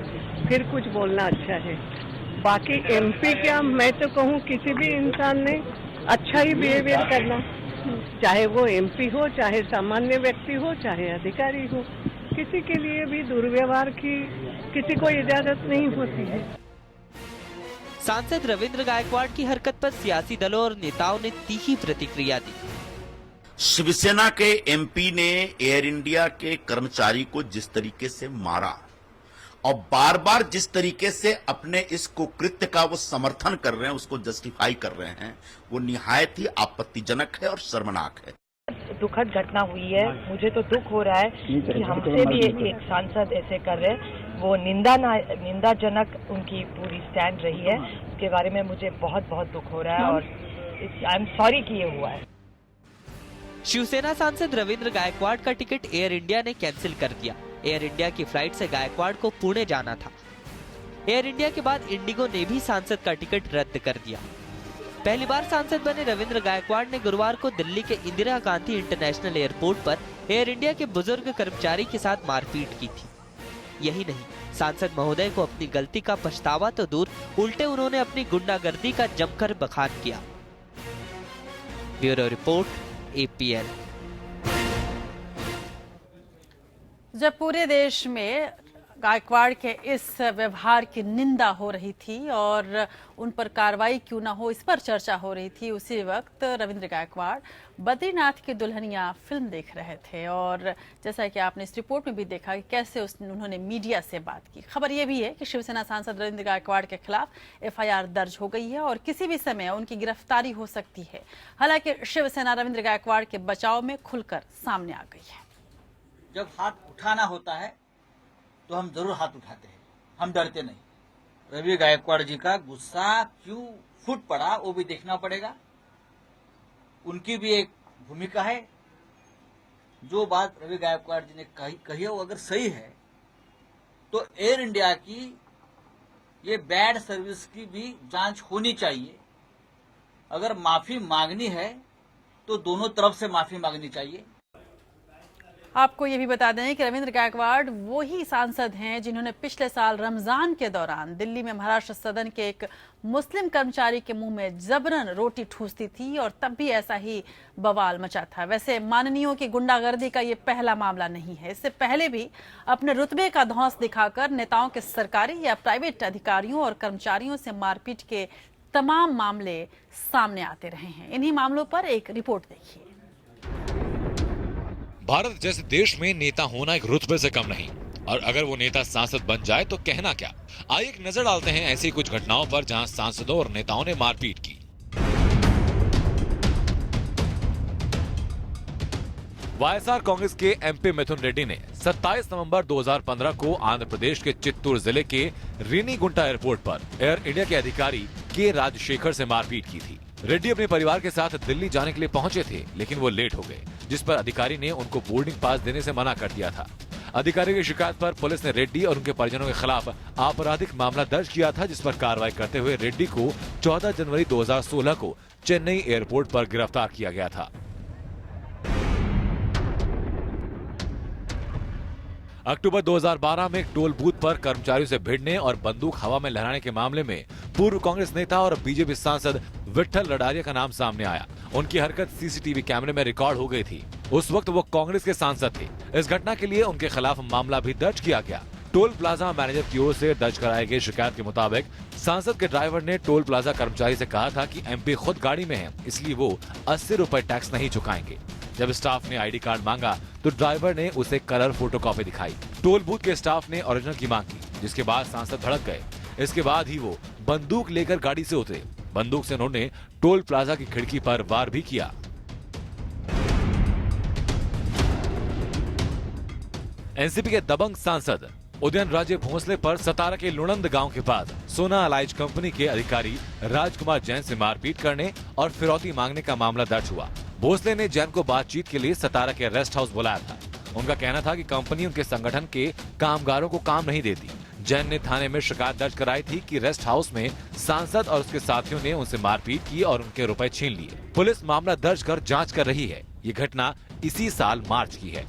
फिर कुछ बोलना अच्छा है। बाकी एमपी क्या, मैं तो कहूँ किसी भी इंसान ने अच्छा ही बिहेवियर करना, चाहे वो एमपी हो, चाहे सामान्य व्यक्ति हो, चाहे अधिकारी हो। किसी के लिए भी दुर्व्यवहार की किसी को इजाजत नहीं होती है। सांसद रविंद्र गायकवाड़ की हरकत पर सियासी दलों और नेताओं ने तीखी प्रतिक्रिया दी। शिवसेना के एमपी ने एयर इंडिया के कर्मचारी को जिस तरीके से मारा और बार बार जिस तरीके से अपने इस कुकृत्य का वो समर्थन कर रहे हैं, उसको जस्टिफाई कर रहे हैं, वो निहायत ही आपत्तिजनक है और शर्मनाक है। दुखद घटना हुई है। मुझे तो दुख हो रहा है कि हमसे भी एक सांसद ऐसे कर रहे हैं। वो निंदाजनक उनकी पूरी स्टैंड रही है। उसके बारे में मुझे बहुत बहुत दुख हो रहा है और आई एम सॉरी कि ये हुआ है। शिवसेना सांसद रविंद्र गायकवाड़ का टिकट एयर इंडिया ने कैंसिल कर दिया। एयर इंडिया की फ्लाइट से गायकवाड़ को पुणे जाना था। एयर इंडिया के बाद इंडिगो ने भी सांसद का टिकट रद्द कर दिया। पहली बार सांसद बने रविंद्र गायकवाड़ ने गुरुवार को दिल्ली के इंदिरा गांधी इंटरनेशनल एयरपोर्ट पर एयर इंडिया के बुजुर्ग कर्मचारी के साथ मारपीट की थी। यही नहीं, सांसद महोदय को अपनी गलती का पछतावा तो दूर, उल्टे उन्होंने अपनी गुंडागर्दी का जमकर बखान किया। Bureau report, APL। जब पूरे देश में गायकवाड़ के इस व्यवहार की निंदा हो रही थी और उन पर कार्रवाई क्यों ना हो, इस पर चर्चा हो रही थी, उसी वक्त रविंद्र गायकवाड़ बद्रीनाथ की दुल्हनिया फिल्म देख रहे थे। और जैसा कि आपने इस रिपोर्ट में भी देखा कि कैसे उन्होंने मीडिया से बात की। खबर यह भी है कि शिवसेना सांसद रविंद्र गायकवाड़ के खिलाफ FIR दर्ज हो गई है और किसी भी समय उनकी गिरफ्तारी हो सकती है। हालांकि शिवसेना रविंद्र गायकवाड़ के बचाव में खुलकर सामने आ गई है। जब हाथ उठाना होता है तो हम जरूर हाथ उठाते हैं, हम डरते नहीं। रवि गायकवाड़ जी का गुस्सा क्यों फूट पड़ा वो भी देखना पड़ेगा। उनकी भी एक भूमिका है। जो बात रवि गायकवाड़ जी ने कही है वो अगर सही है तो एयर इंडिया की ये बैड सर्विस की भी जांच होनी चाहिए। अगर माफी मांगनी है तो दोनों तरफ से माफी मांगनी चाहिए। आपको ये भी बता दें कि रविंद्र गायकवाड़ वो ही सांसद हैं जिन्होंने पिछले साल रमजान के दौरान दिल्ली में महाराष्ट्र सदन के एक मुस्लिम कर्मचारी के मुंह में जबरन रोटी ठूस दी थी और तब भी ऐसा ही बवाल मचा था। वैसे माननीयों की गुंडागर्दी का ये पहला मामला नहीं है। इससे पहले भी अपने रुतबे का धौंस दिखाकर नेताओं के सरकारी या प्राइवेट अधिकारियों और कर्मचारियों से मारपीट के तमाम मामले सामने आते रहे हैं। इन्हीं मामलों पर एक रिपोर्ट देखिए। भारत जैसे देश में नेता होना एक रुतबे से कम नहीं, और अगर वो नेता सांसद बन जाए तो कहना क्या। आइए एक नजर डालते हैं ऐसी कुछ घटनाओं पर जहां सांसदों और नेताओं ने मारपीट की। वाईएसआर कांग्रेस के एमपी मिथुन रेड्डी ने 27 नवंबर 2015 को आंध्र प्रदेश के चित्तूर जिले के रेनीगुंटा एयरपोर्ट पर एयर इंडिया के अधिकारी के राजशेखर से मारपीट की थी। रेड्डी अपने परिवार के साथ दिल्ली जाने के लिए पहुंचे थे, लेकिन वो लेट हो गए, जिस पर अधिकारी ने उनको बोर्डिंग पास देने से मना कर दिया था। अधिकारी की शिकायत पर पुलिस ने रेड्डी और उनके परिजनों के खिलाफ आपराधिक मामला दर्ज किया था, जिस पर कार्रवाई करते हुए रेड्डी को 14 जनवरी 2016 को चेन्नई एयरपोर्ट पर गिरफ्तार किया गया था। अक्टूबर 2012 में एक टोल बूथ पर कर्मचारियों से भिड़ने और बंदूक हवा में लहराने के मामले में पूर्व कांग्रेस नेता और बीजेपी सांसद विट्ठल लडारिया का नाम सामने आया। उनकी हरकत सीसीटीवी कैमरे में रिकॉर्ड हो गई थी। उस वक्त वो कांग्रेस के सांसद थे। इस घटना के लिए उनके खिलाफ मामला भी दर्ज किया गया। टोल प्लाजा मैनेजर की ओर से दर्ज कराई गई शिकायत के मुताबिक सांसद के ड्राइवर ने टोल प्लाजा कर्मचारी से कहा था कि एमपी खुद गाड़ी में है, इसलिए वो 80 रुपए टैक्स नहीं चुकाएंगे। जब स्टाफ ने आईडी कार्ड मांगा तो ड्राइवर ने उसे कलर फोटोकॉपी दिखाई। टोल बूथ के स्टाफ ने ओरिजिनल की मांग की, जिसके बाद सांसद भड़क गए। इसके बाद ही वो बंदूक लेकर गाड़ी से उतरे। बंदूक से उन्होंने टोल प्लाजा की खिड़की पर वार भी किया। एनसीपी के दबंग सांसद उदयन राजे भोसले पर सतारा के लुणंद गांव के पास सोना अलाइज कंपनी के अधिकारी राजकुमार जैन से मारपीट करने और फिरौती मांगने का मामला दर्ज हुआ। भोसले ने जैन को बातचीत के लिए सतारा के रेस्ट हाउस बुलाया था। उनका कहना था कि कंपनी उनके संगठन के कामगारों को काम नहीं देती। जैन ने थाने में शिकायत दर्ज कराई थी कि रेस्ट हाउस में सांसद और उसके साथियों ने उनसे मारपीट की और उनके रुपए छीन लिए। पुलिस मामला दर्ज कर जांच कर रही है। ये घटना इसी साल मार्च की है।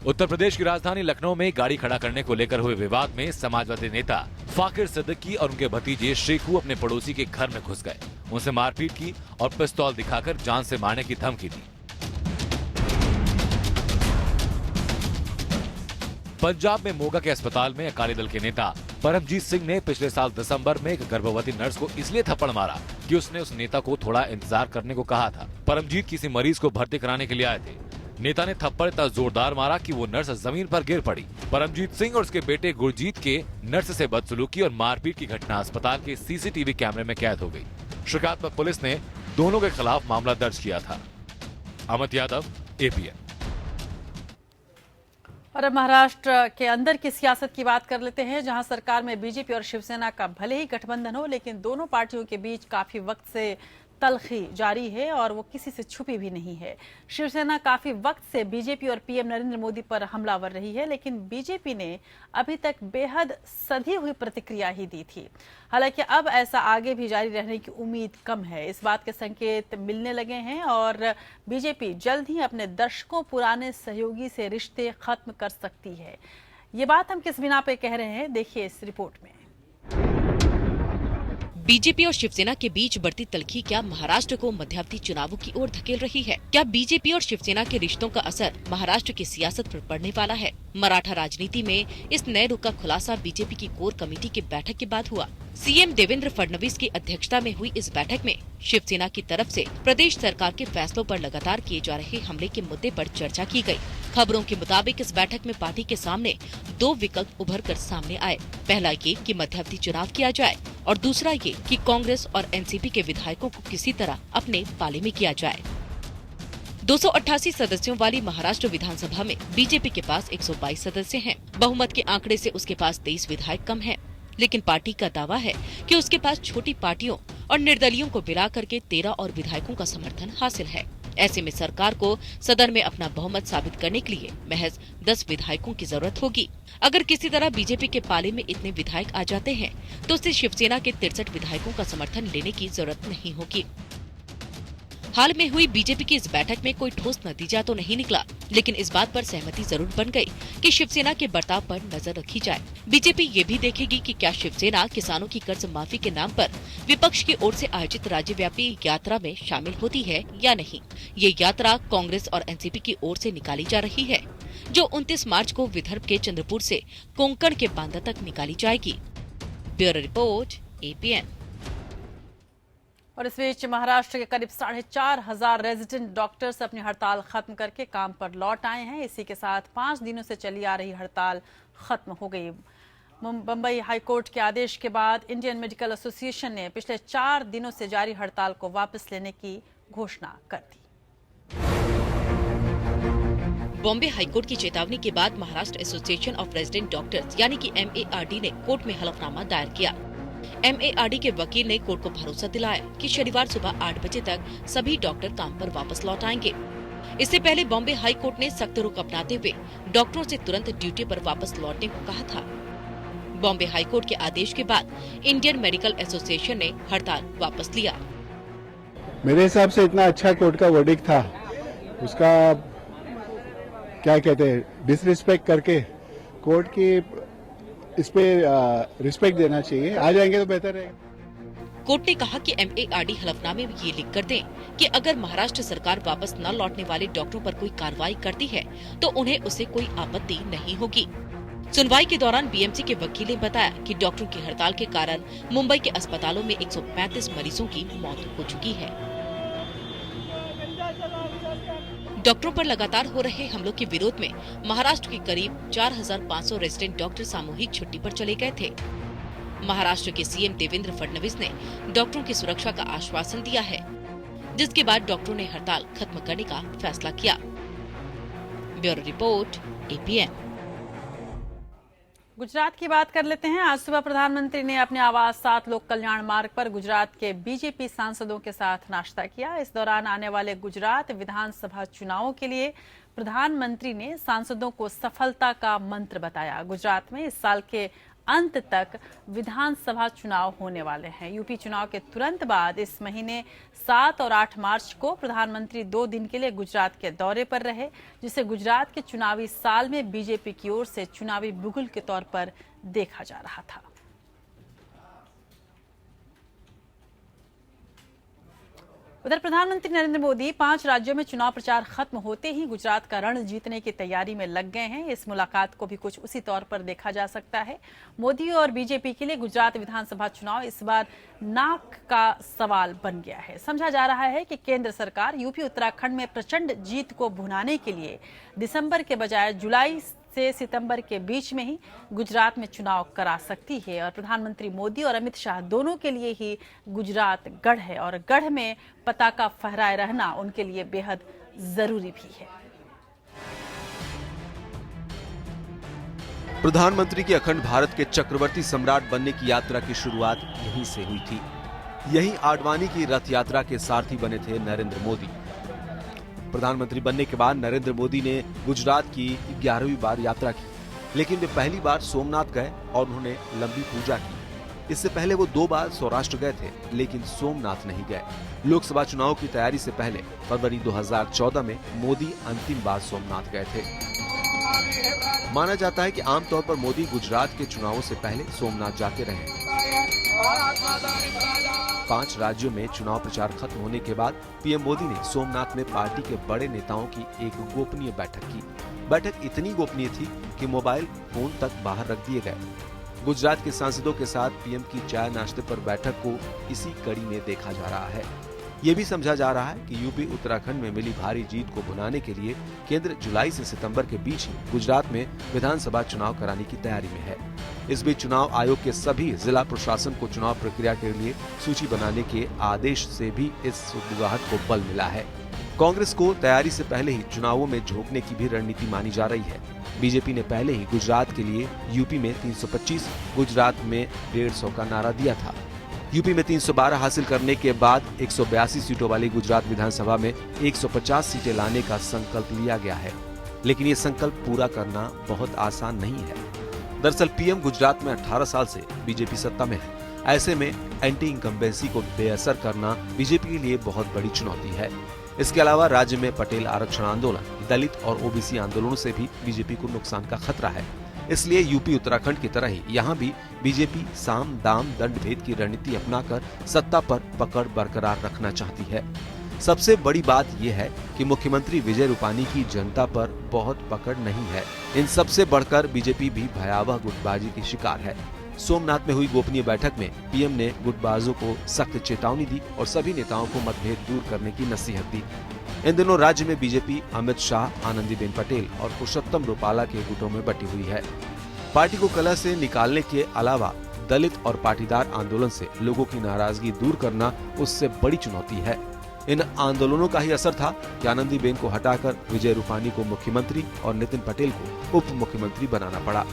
उत्तर प्रदेश की राजधानी लखनऊ में गाड़ी खड़ा करने को लेकर हुए विवाद में समाजवादी नेता फाकिर सिद्दीकी और उनके भतीजे शेखू अपने पड़ोसी के घर में घुस गए, उनसे मारपीट की और पिस्तौल दिखाकर जान से मारने की धमकी दी। पंजाब में मोगा के अस्पताल में अकाली दल के नेता परमजीत सिंह ने पिछले साल दिसंबर में एक गर्भवती नर्स को इसलिए थप्पड़ मारा कि उसने उस नेता को थोड़ा इंतजार करने को कहा था। परमजीत किसी मरीज को भर्ती कराने के लिए आए थे। नेता ने थप्पड़ इतना जोरदार मारा कि वो नर्स जमीन पर गिर पड़ी। परमजीत सिंह और उसके बेटे गुरजीत के नर्स से बदसलूकी और मारपीट की घटना अस्पताल के सीसीटीवी कैमरे में कैद हो गई। शिकायत पर पुलिस ने दोनों के खिलाफ मामला दर्ज किया था। अमित यादव, एपीएन। और अब महाराष्ट्र के अंदर की सियासत की बात कर लेते हैं, जहां सरकार में बीजेपी और शिवसेना का भले ही गठबंधन हो, लेकिन दोनों पार्टियों के बीच काफी वक्त से तलखी जारी है और वो किसी से छुपी भी नहीं है। शिवसेना काफी वक्त से बीजेपी और पीएम नरेंद्र मोदी पर हमलावर रही है, लेकिन बीजेपी ने अभी तक बेहद सधी हुई प्रतिक्रिया ही दी थी। हालांकि अब ऐसा आगे भी जारी रहने की उम्मीद कम है। इस बात के संकेत मिलने लगे हैं और बीजेपी जल्द ही अपने दशकों पुराने सहयोगी से रिश्ते खत्म कर सकती है। ये बात हम किस बिना पे कह रहे हैं, देखिए इस रिपोर्ट में। बीजेपी और शिवसेना के बीच बढ़ती तलखी क्या महाराष्ट्र को मध्यावधि चुनावों की ओर धकेल रही है? क्या बीजेपी और शिवसेना के रिश्तों का असर महाराष्ट्र की सियासत पर पड़ने वाला है? मराठा राजनीति में इस नए रुख का खुलासा बीजेपी की कोर कमेटी की बैठक के बाद हुआ। सीएम देवेंद्र फडणवीस की अध्यक्षता में हुई इस बैठक में शिवसेना की तरफ से प्रदेश सरकार के फैसलों पर लगातार किए जा रहे हमले के मुद्दे पर चर्चा की गई। खबरों के मुताबिक इस बैठक में पार्टी के सामने दो विकल्प उभर कर सामने आए। पहला ये कि मध्यावधि चुनाव किया जाए और दूसरा ये कि कांग्रेस और एनसीपी के विधायकों को किसी तरह अपने पाले में किया जाए। 288 सदस्यों वाली महाराष्ट्र विधानसभा में बीजेपी के पास 122 सदस्य हैं। बहुमत के आंकड़े से उसके पास 23 विधायक कम हैं, लेकिन पार्टी का दावा है कि उसके पास छोटी पार्टियों और निर्दलियों को मिला करके 13 और विधायकों का समर्थन हासिल है। ऐसे में सरकार को सदन में अपना बहुमत साबित करने के लिए महज 10 विधायकों की जरूरत होगी। अगर किसी तरह बीजेपी के पाले में इतने विधायक आ जाते हैं तो उसे शिवसेना के 63 विधायकों का समर्थन लेने की जरूरत नहीं होगी। हाल में हुई बीजेपी की इस बैठक में कोई ठोस नतीजा तो नहीं निकला, लेकिन इस बात पर सहमति जरूर बन गई कि शिवसेना के बर्ताव पर नजर रखी जाए। बीजेपी ये भी देखेगी कि क्या शिवसेना किसानों की कर्ज माफी के नाम पर विपक्ष की ओर से आयोजित राज्यव्यापी यात्रा में शामिल होती है या नहीं। ये यात्रा कांग्रेस और एनसीपी की ओर से निकाली जा रही है, जो 29 मार्च को विदर्भ के चंद्रपुर से कोंकण के बांदा तक निकाली जाएगी। Bureau report, APN। और इस बीच महाराष्ट्र के करीब 4,500 रेजिडेंट डॉक्टर्स अपनी हड़ताल खत्म करके काम पर लौट आए हैं। इसी के साथ 5 दिनों से चली आ रही हड़ताल खत्म हो गई। बम्बई हाईकोर्ट के आदेश के बाद इंडियन मेडिकल एसोसिएशन ने पिछले 4 दिनों से जारी हड़ताल को वापस लेने की घोषणा कर दी। बॉम्बे हाईकोर्ट की चेतावनी के बाद Maharashtra association of resident doctors यानी कि MARD ने कोर्ट में हलफनामा दायर किया। MARD के वकील ने कोर्ट को भरोसा दिलाया कि शनिवार सुबह 8 बजे तक सभी डॉक्टर काम पर वापस लौट आएंगे। इससे पहले बॉम्बे हाई कोर्ट ने सख्त रुख अपनाते हुए डॉक्टरों से तुरंत ड्यूटी पर वापस लौटने को कहा था। बॉम्बे हाई कोर्ट के आदेश के बाद इंडियन मेडिकल एसोसिएशन ने हड़ताल वापस लिया। मेरे हिसाब से इतना अच्छा कोर्ट का वर्डिक्ट था, उसका क्या कहते हैं डिसरिस्पेक्ट करके कोर्ट की इस पे रिस्पेक्ट देना चाहिए। आ जाएंगे तो बेहतर रहेगा। कोर्ट ने कहा कि MARD हलफनामे में ये लिख कर दें कि अगर महाराष्ट्र सरकार वापस न लौटने वाले डॉक्टरों पर कोई कार्रवाई करती है तो उन्हें उससे कोई आपत्ति नहीं होगी। सुनवाई के दौरान BMC के वकील ने बताया कि डॉक्टरों की हड़ताल के कारण मुंबई के अस्पतालों में 135 मरीजों की मौत हो चुकी है। डॉक्टरों पर लगातार हो रहे हमलों के विरोध में महाराष्ट्र के करीब 4,500 रेजिडेंट डॉक्टर सामूहिक छुट्टी पर चले गए थे। महाराष्ट्र के CM देवेंद्र फडणवीस ने डॉक्टरों की सुरक्षा का आश्वासन दिया है, जिसके बाद डॉक्टरों ने हड़ताल खत्म करने का फैसला किया। Bureau report, APN। गुजरात की बात कर लेते हैं। आज सुबह प्रधानमंत्री ने अपने आवास 7 लोक कल्याण मार्ग पर गुजरात के बीजेपी सांसदों के साथ नाश्ता किया। इस दौरान आने वाले गुजरात विधानसभा चुनावों के लिए प्रधानमंत्री ने सांसदों को सफलता का मंत्र बताया। गुजरात में इस साल के अंत तक विधानसभा चुनाव होने वाले हैं। यूपी चुनाव के तुरंत बाद इस महीने 7 और 8 मार्च को प्रधानमंत्री 2 दिन के लिए गुजरात के दौरे पर रहे, जिसे गुजरात के चुनावी साल में बीजेपी की ओर से चुनावी बुगुल के तौर पर देखा जा रहा था। उधर प्रधानमंत्री नरेंद्र मोदी 5 राज्यों में चुनाव प्रचार खत्म होते ही गुजरात का रण जीतने की तैयारी में लग गए हैं। इस मुलाकात को भी कुछ उसी तौर पर देखा जा सकता है। मोदी और बीजेपी के लिए गुजरात विधानसभा चुनाव इस बार नाक का सवाल बन गया है। समझा जा रहा है कि केंद्र सरकार यूपी उत्तराखंड में प्रचंड जीत को भुनाने के लिए दिसंबर के बजाय जुलाई से सितंबर के बीच में ही गुजरात में चुनाव करा सकती है। और प्रधानमंत्री मोदी और अमित शाह दोनों के लिए ही गुजरात गढ़ है और गढ़ में पताका फहराए रहना उनके लिए बेहद जरूरी भी है। प्रधानमंत्री की अखंड भारत के चक्रवर्ती सम्राट बनने की यात्रा की शुरुआत यहीं से हुई थी। यहीं आडवाणी की रथ यात्रा के सारथी बने थे नरेंद्र मोदी। प्रधानमंत्री बनने के बाद नरेंद्र मोदी ने गुजरात की 11वीं बार यात्रा की, लेकिन वे पहली बार सोमनाथ गए और उन्होंने लंबी पूजा की। इससे पहले वो 2 बार सौराष्ट्र गए थे, लेकिन सोमनाथ नहीं गए। लोकसभा चुनाव की तैयारी से पहले फरवरी 2014 में मोदी अंतिम बार सोमनाथ गए थे। माना जाता है कि आमतौर पर मोदी गुजरात के चुनावों से पहले सोमनाथ जाते रहे। 5 राज्यों में चुनाव प्रचार खत्म होने के बाद पीएम मोदी ने सोमनाथ में पार्टी के बड़े नेताओं की एक गोपनीय बैठक की। बैठक इतनी गोपनीय थी कि मोबाइल फोन तक बाहर रख दिए गए। गुजरात के सांसदों के साथ पीएम की चाय नाश्ते पर बैठक को इसी कड़ी में देखा जा रहा है। ये भी समझा जा रहा है कि यूपी उत्तराखंड में मिली भारी जीत को भुनाने के लिए केंद्र जुलाई से सितंबर के बीच ही गुजरात में विधानसभा चुनाव कराने की तैयारी में है। इस बीच चुनाव आयोग के सभी जिला प्रशासन को चुनाव प्रक्रिया के लिए सूची बनाने के आदेश से भी इस सुगबुगाहट को बल मिला है। कांग्रेस को तैयारी से पहले ही चुनावों में झोंकने की भी रणनीति मानी जा रही है। बीजेपी ने पहले ही गुजरात के लिए यूपी में 325, गुजरात में 150 का नारा दिया था। यूपी में 312 हासिल करने के बाद 182 सीटों वाली गुजरात विधानसभा में 150 सीटें लाने का संकल्प लिया गया है, लेकिन ये संकल्प पूरा करना बहुत आसान नहीं है। दरअसल पीएम गुजरात में 18 साल से बीजेपी सत्ता में है। ऐसे में एंटी इनकम्बेंसी को बेअसर करना बीजेपी के लिए बहुत बड़ी चुनौती है। इसके अलावा राज्य में पटेल आरक्षण आंदोलन, दलित और ओबीसी आंदोलनों से भी बीजेपी को नुकसान का खतरा है। इसलिए यूपी उत्तराखंड की तरह ही यहाँ भी बीजेपी साम दाम दंड भेद की रणनीति अपनाकर सत्ता पर पकड़ बरकरार रखना चाहती है। सबसे बड़ी बात यह है कि मुख्यमंत्री विजय रूपानी की जनता पर बहुत पकड़ नहीं है। इन सबसे बढ़कर बीजेपी भी भयावह गुटबाजी की शिकार है। सोमनाथ में हुई गोपनीय बैठक में पीएम ने गुटबाजों को सख्त चेतावनी दी और सभी नेताओं को मतभेद दूर करने की नसीहत दी। इन दिनों राज्य में बीजेपी अमित शाह, आनंदीबेन पटेल और पुरुषोत्तम रूपाला के गुटों में बटी हुई है। पार्टी को कलह से निकालने के अलावा दलित और पाटीदार आंदोलन से लोगों की नाराजगी दूर करना उससे बड़ी चुनौती है। इन आंदोलनों का ही असर था कि आनंदीबेन को हटाकर विजय रूपानी को मुख्यमंत्री और नितिन पटेल को उप मुख्यमंत्री बनाना पड़ा।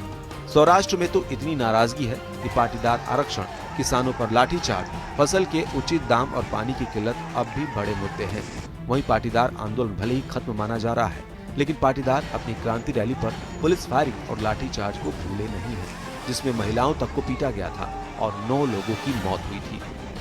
सौराष्ट्र में तो इतनी नाराजगी है कि पाटीदार आरक्षण, किसानों पर लाठीचार्ज, फसल के उचित दाम और पानी की किल्लत अब भी बड़े मुद्दे हैं। वहीं पाटीदार आंदोलन भले ही खत्म माना जा रहा है, लेकिन पाटीदार अपनी क्रांति रैली पर पुलिस फायरिंग और लाठीचार्ज को भूले नहीं है, जिसमें महिलाओं तक को पीटा गया था और 9 लोगों की मौत हुई थी।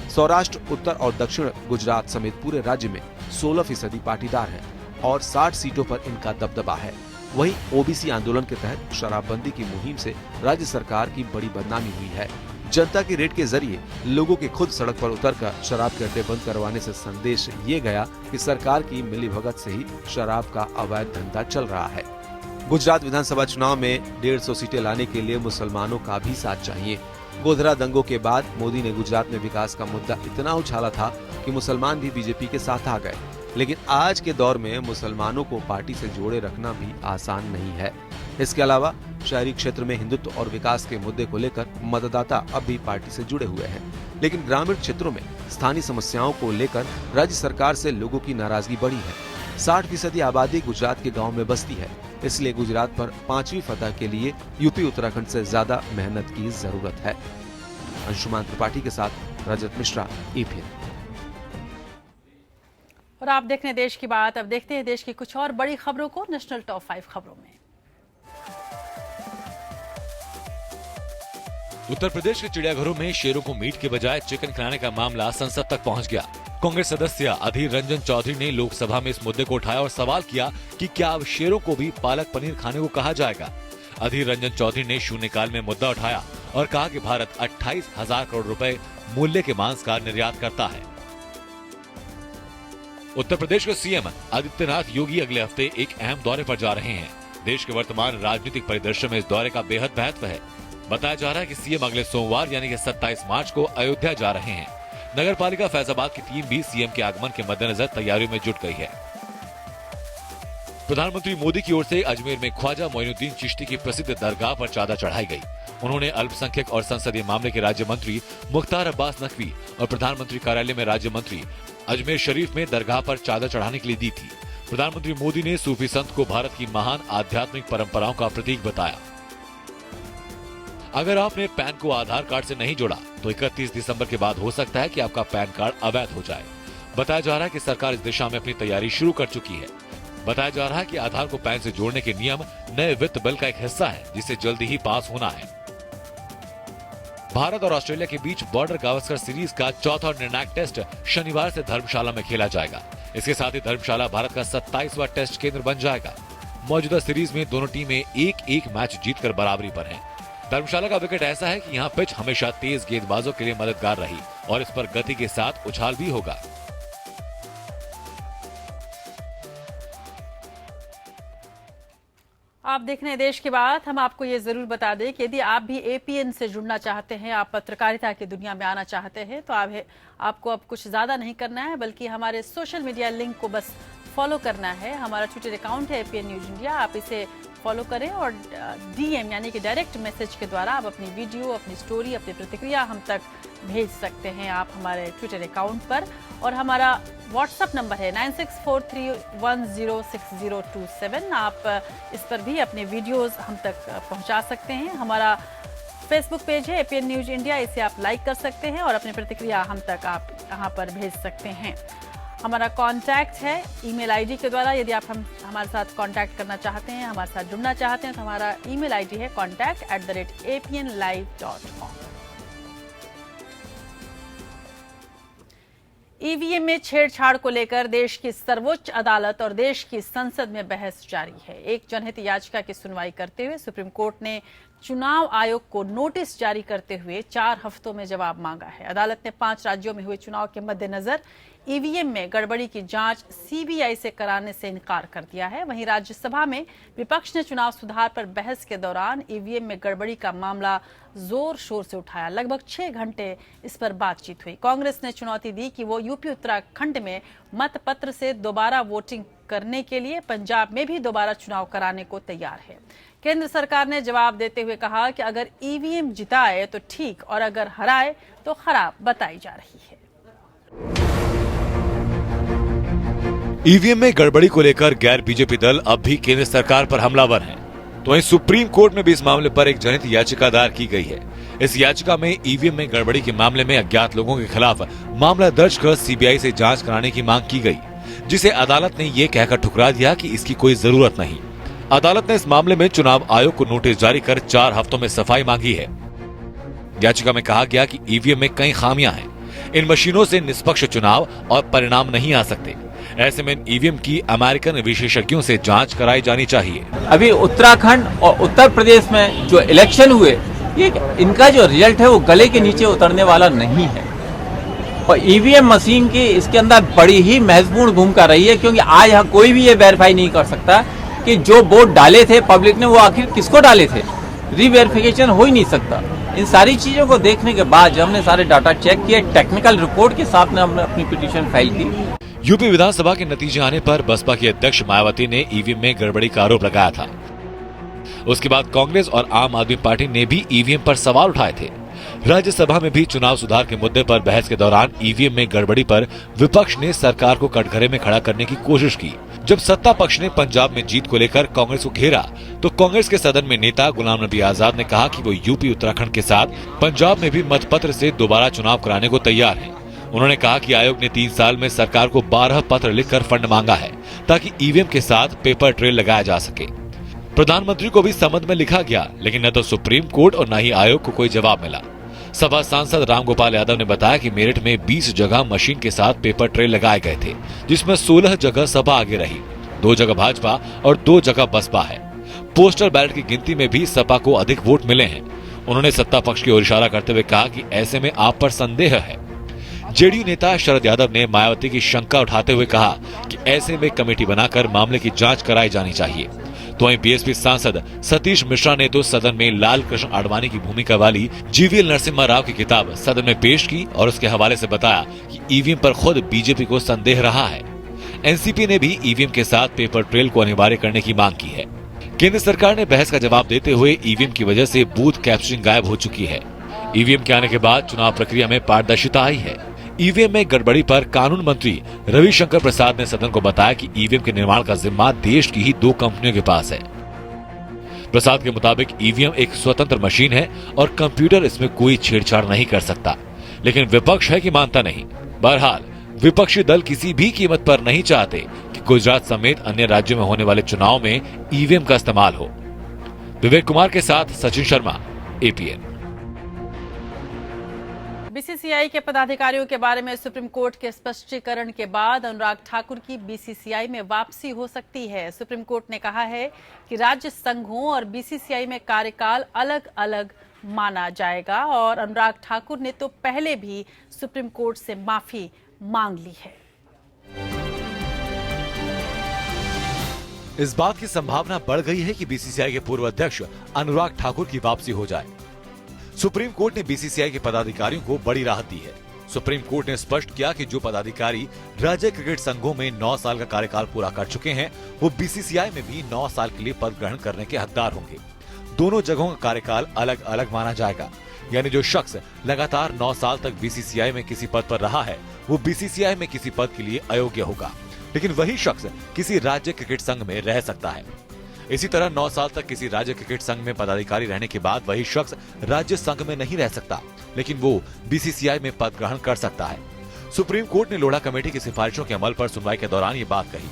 सौराष्ट्र, उत्तर और दक्षिण गुजरात समेत पूरे राज्य में 16% पाटीदार हैं और 60 सीटों पर इनका दबदबा है। वहीं ओबीसी आंदोलन के तहत शराबबंदी की मुहिम से राज्य सरकार की बड़ी बदनामी हुई है। जनता की रेड के जरिए लोगों के खुद सड़क पर उतरकर शराब के अड्डे बंद करवाने से संदेश ये गया कि सरकार की मिलीभगत से ही शराब का अवैध धंधा चल रहा है। गुजरात विधानसभा चुनाव में 150 सीटें लाने के लिए मुसलमानों का भी साथ चाहिए। गोधरा दंगों के बाद मोदी ने गुजरात में विकास का मुद्दा इतना उछाला था कि मुसलमान भी बीजेपी के साथ आ गए। लेकिन आज के दौर में मुसलमानों को पार्टी से जोड़े रखना भी आसान नहीं है। इसके अलावा शहरी क्षेत्र में हिंदुत्व और विकास के मुद्दे को लेकर मतदाता अब भी पार्टी से जुड़े हुए हैं, लेकिन ग्रामीण क्षेत्रों में स्थानीय समस्याओं को लेकर राज्य सरकार से लोगों की नाराजगी बढ़ी है। 60% आबादी गुजरात के गाँव में बसती है, इसलिए गुजरात पर 5वीं फतह के लिए यूपी उत्तराखंड से ज्यादा मेहनत की जरूरत है। अंशुमान त्रिपाठी के साथ रजत मिश्रा, EPN। और आप देख रहे हैं देश की बात। अब देखते हैं देश की कुछ और बड़ी खबरों को नेशनल टॉप 5 खबरों में। उत्तर प्रदेश के चिड़ियाघरों में शेरों को मीट के बजाय चिकन खिलाने का मामला संसद तक पहुंच गया। कांग्रेस सदस्य अधीर रंजन चौधरी ने लोकसभा में इस मुद्दे को उठाया और सवाल किया कि क्या अब शेरों को भी पालक पनीर खाने को कहा जाएगा। अधीर रंजन चौधरी ने शून्यकाल में मुद्दा उठाया और कहा कि भारत 28,000 करोड़ रुपए मूल्य के मांस का निर्यात करता है। उत्तर प्रदेश के सीएम आदित्यनाथ योगी अगले हफ्ते एक अहम दौरे पर जा रहे हैं। देश के वर्तमान राजनीतिक परिदृश्य में इस दौरे का बेहद महत्व है। बताया जा रहा है कि सीएम अगले सोमवार यानी कि 27 मार्च को अयोध्या जा रहे हैं। नगर पालिका फैजाबाद की टीम भी सीएम के आगमन के मद्देनजर तैयारियों में जुट गई है। प्रधानमंत्री मोदी की ओर से अजमेर में ख्वाजा मोइनुद्दीन चिश्ती की प्रसिद्ध दरगाह पर चादर चढ़ाई गई। उन्होंने अल्पसंख्यक और संसदीय मामले के राज्य मंत्री मुख्तार अब्बास नकवी और प्रधानमंत्री कार्यालय में राज्य मंत्री अजमेर शरीफ में दरगाह पर चादर चढ़ाने के लिए दी थी। प्रधानमंत्री मोदी ने सूफी संत को भारत की महान आध्यात्मिक परंपराओं का प्रतीक बताया। अगर आपने पैन को आधार कार्ड से नहीं जोड़ा तो 31 दिसंबर के बाद हो सकता है कि आपका पैन कार्ड अवैध हो जाए। बताया जा रहा है कि सरकार इस दिशा में अपनी तैयारी शुरू कर चुकी है। बताया जा रहा है कि आधार को पैन से जोड़ने के नियम नए वित्त बिल का एक हिस्सा है, जिसे जल्दी ही पास होना है। भारत और ऑस्ट्रेलिया के बीच बॉर्डर गावस्कर सीरीज का चौथा और निर्णायक टेस्ट शनिवार से धर्मशाला में खेला जाएगा। इसके साथ ही धर्मशाला भारत का 27वां टेस्ट केंद्र बन जाएगा। मौजूदा सीरीज में दोनों टीमें एक मैच जीतकर बराबरी पर हैं। धर्मशाला का विकेट ऐसा है कि यहाँ पिच हमेशा तेज गेंदबाजों के लिए मददगार रही और इस पर गति के साथ उछाल भी होगा। आप देख रहे हैं देश की बात। हम आपको ये जरूर बता दें कि यदि आप भी APN से जुड़ना चाहते हैं, आप पत्रकारिता की दुनिया में आना चाहते हैं, तो आपको अब कुछ ज्यादा नहीं करना है, बल्कि हमारे सोशल मीडिया लिंक को बस फॉलो करना है। हमारा ट्विटर अकाउंट है APN न्यूज इंडिया, आप इसे फॉलो करें और DM यानी कि डायरेक्ट मैसेज के द्वारा आप अपनी वीडियो, अपनी स्टोरी, अपनी प्रतिक्रिया हम तक भेज सकते हैं आप हमारे ट्विटर अकाउंट पर। और हमारा व्हाट्सएप नंबर है 9643106027। आप इस पर भी अपने वीडियोस हम तक पहुंचा सकते हैं। हमारा फेसबुक पेज है APN न्यूज इंडिया, इसे आप लाइक कर सकते हैं और अपनी प्रतिक्रिया हम तक आप यहाँ पर भेज सकते हैं। हमारा कांटेक्ट है ईमेल आईडी के द्वारा। यदि आप हमारे साथ कांटेक्ट करना चाहते हैं, हमारे साथ जुड़ना चाहते हैं, तो हमारा ईमेल आईडी है contact@apnlive.com। ईवीएम में छेड़छाड़ को लेकर देश की सर्वोच्च अदालत और देश की संसद में बहस जारी है। एक जनहित याचिका की सुनवाई करते हुए सुप्रीम कोर्ट ने चुनाव आयोग को नोटिस जारी करते हुए 4 हफ्तों में जवाब मांगा है। अदालत ने 5 राज्यों में हुए चुनाव के मद्देनजर ईवीएम में गड़बड़ी की जांच सीबीआई से कराने से इनकार कर दिया है। वहीं राज्यसभा में विपक्ष ने चुनाव सुधार पर बहस के दौरान ईवीएम में गड़बड़ी का मामला जोर शोर से उठाया। लगभग 6 घंटे इस पर बातचीत हुई। कांग्रेस ने चुनौती दी कि वो यूपी उत्तराखंड में मतपत्र से दोबारा वोटिंग करने के लिए पंजाब में भी दोबारा चुनाव कराने को तैयार है। केंद्र सरकार ने जवाब देते हुए कहा कि अगर ईवीएम जिताए तो ठीक और अगर हराए तो खराब बताई जा रही है। ईवीएम में गड़बड़ी को लेकर गैर बीजेपी दल अब भी केंद्र सरकार पर हमलावर हैं। तो वहीं सुप्रीम कोर्ट में भी इस मामले पर एक जनहित याचिका दायर की गई है। इस याचिका में ईवीएम में गड़बड़ी के मामले में अज्ञात लोगों के खिलाफ मामला दर्ज कर सीबीआई से जांच कराने की मांग की गई, जिसे अदालत ने ये कहकर ठुकरा दिया कि इसकी कोई जरूरत नहीं। अदालत ने इस मामले में चुनाव आयोग को नोटिस जारी कर 4 हफ्तों में सफाई मांगी है। याचिका में कहा गया कि ईवीएम में कई खामियां हैं। इन मशीनों से निष्पक्ष चुनाव और परिणाम नहीं आ सकते। ऐसे में ईवीएम की अमेरिकन विशेषज्ञों से जांच कराई जानी चाहिए। अभी उत्तराखंड और उत्तर प्रदेश में जो इलेक्शन हुए, ये इनका जो रिजल्ट है वो गले के नीचे उतरने वाला नहीं है। और ईवीएम मशीन की इसके अंदर बड़ी ही महत्वपूर्ण भूमिका रही है, क्योंकि आज यहाँ कोई भी ये वेरीफाई नहीं कर सकता कि जो वोट डाले थे पब्लिक ने वो आखिर किसको डाले थे। रीवेरिफिकेशन हो ही नहीं सकता। इन सारी चीजों को देखने के बाद जब हमने सारे डाटा चेक किए, टेक्निकल रिपोर्ट के साथ में हमने अपनी पिटीशन फाइल की। यूपी विधानसभा के नतीजे आने पर बसपा की अध्यक्ष मायावती ने ईवीएम में गड़बड़ी का आरोप लगाया था। उसके बाद कांग्रेस और आम आदमी पार्टी ने भी ईवीएम पर सवाल उठाए थे। राज्यसभा में भी चुनाव सुधार के मुद्दे पर बहस के दौरान ईवीएम में गड़बड़ी पर विपक्ष ने सरकार को कटघरे में खड़ा करने की कोशिश की। जब सत्ता पक्ष ने पंजाब में जीत को लेकर कांग्रेस को घेरा, तो कांग्रेस के सदन में नेता गुलाम नबी आजाद ने कहा कि वो यूपी उत्तराखंड के साथ पंजाब में भी मतपत्र से दोबारा चुनाव कराने को तैयार है। उन्होंने कहा कि आयोग ने 3 साल में सरकार को 12 पत्र लिखकर फंड मांगा है, ताकि ईवीएम के साथ पेपर ट्रेल लगाया जा सके। प्रधानमंत्री को भी समन में लिखा गया, लेकिन न तो सुप्रीम कोर्ट और न ही आयोग को कोई जवाब मिला। सभा सांसद रामगोपाल यादव ने बताया कि मेरठ में 20 जगह मशीन के साथ पेपर ट्रेल लगाए गए थे, जिसमें 16 जगह सपा आगे रही, 2 जगह भाजपा और 2 जगह बसपा है। पोस्टल बैलेट की गिनती में भी सपा को अधिक वोट मिले हैं। उन्होंने सत्ता पक्ष की ओर इशारा करते हुए कहा कि ऐसे में आप पर संदेह है। जेडीयू नेता शरद यादव ने मायावती की शंका उठाते हुए कहा कि ऐसे में कमेटी बनाकर मामले की जांच कराई जानी चाहिए। तो वहीं बीएसपी सांसद सतीश मिश्रा ने तो सदन में लाल कृष्ण आडवाणी की भूमिका वाली जीवीएल नरसिम्हा राव की किताब सदन में पेश की और उसके हवाले से बताया कि ईवीएम पर खुद बीजेपी को संदेह रहा है। एनसीपी ने भी ईवीएम के साथ पेपर ट्रेल को अनिवार्य करने की मांग की है। केंद्र सरकार ने बहस का जवाब देते हुए ईवीएम की वजह से बूथ कैप्चरिंग गायब हो चुकी है। ईवीएम के आने के बाद चुनाव प्रक्रिया में पारदर्शिता आई है। ईवीएम में गड़बड़ी पर कानून मंत्री रविशंकर प्रसाद ने सदन को बताया कि ईवीएम के निर्माण का जिम्मा देश की ही 2 कंपनियों के पास है। प्रसाद के मुताबिक ईवीएम एक स्वतंत्र मशीन है और कंप्यूटर इसमें कोई छेड़छाड़ नहीं कर सकता, लेकिन विपक्ष है कि मानता नहीं। बहरहाल विपक्षी दल किसी भी कीमत पर नहीं चाहते कि गुजरात समेत अन्य राज्यों में होने वाले चुनाव में ईवीएम का इस्तेमाल हो। विवेक कुमार के साथ सचिन शर्मा, एपीएन। बीसीसीआई के पदाधिकारियों के बारे में सुप्रीम कोर्ट के स्पष्टीकरण के बाद अनुराग ठाकुर की बीसीसीआई में वापसी हो सकती है। सुप्रीम कोर्ट ने कहा है कि राज्य संघों और बीसीसीआई में कार्यकाल अलग अलग माना जाएगा और अनुराग ठाकुर ने तो पहले भी सुप्रीम कोर्ट से माफी मांग ली है। इस बात की संभावना बढ़ गई है कि बीसीसीआई के पूर्व अध्यक्ष अनुराग ठाकुर की वापसी हो जाए। सुप्रीम कोर्ट ने बीसीसीआई के पदाधिकारियों को बड़ी राहत दी है। सुप्रीम कोर्ट ने स्पष्ट किया कि जो पदाधिकारी राज्य क्रिकेट संघों में 9 साल का कार्यकाल पूरा कर चुके हैं, वो बीसीसीआई में भी 9 साल के लिए पद ग्रहण करने के हकदार होंगे। दोनों जगहों का कार्यकाल अलग अलग माना जाएगा, यानी जो शख्स लगातार 9 साल तक बीसीसीआई में किसी पद पर रहा है, वो बीसीसीआई में किसी पद के लिए अयोग्य होगा, लेकिन वही शख्स किसी राज्य क्रिकेट संघ में रह सकता है। इसी तरह 9 साल तक किसी राज्य क्रिकेट संघ में पदाधिकारी रहने के बाद वही शख्स राज्य संघ में नहीं रह सकता, लेकिन वो बीसीसीआई में पद ग्रहण कर सकता है। सुप्रीम कोर्ट ने लोढ़ा कमेटी की सिफारिशों के अमल पर सुनवाई के दौरान ये बात कही।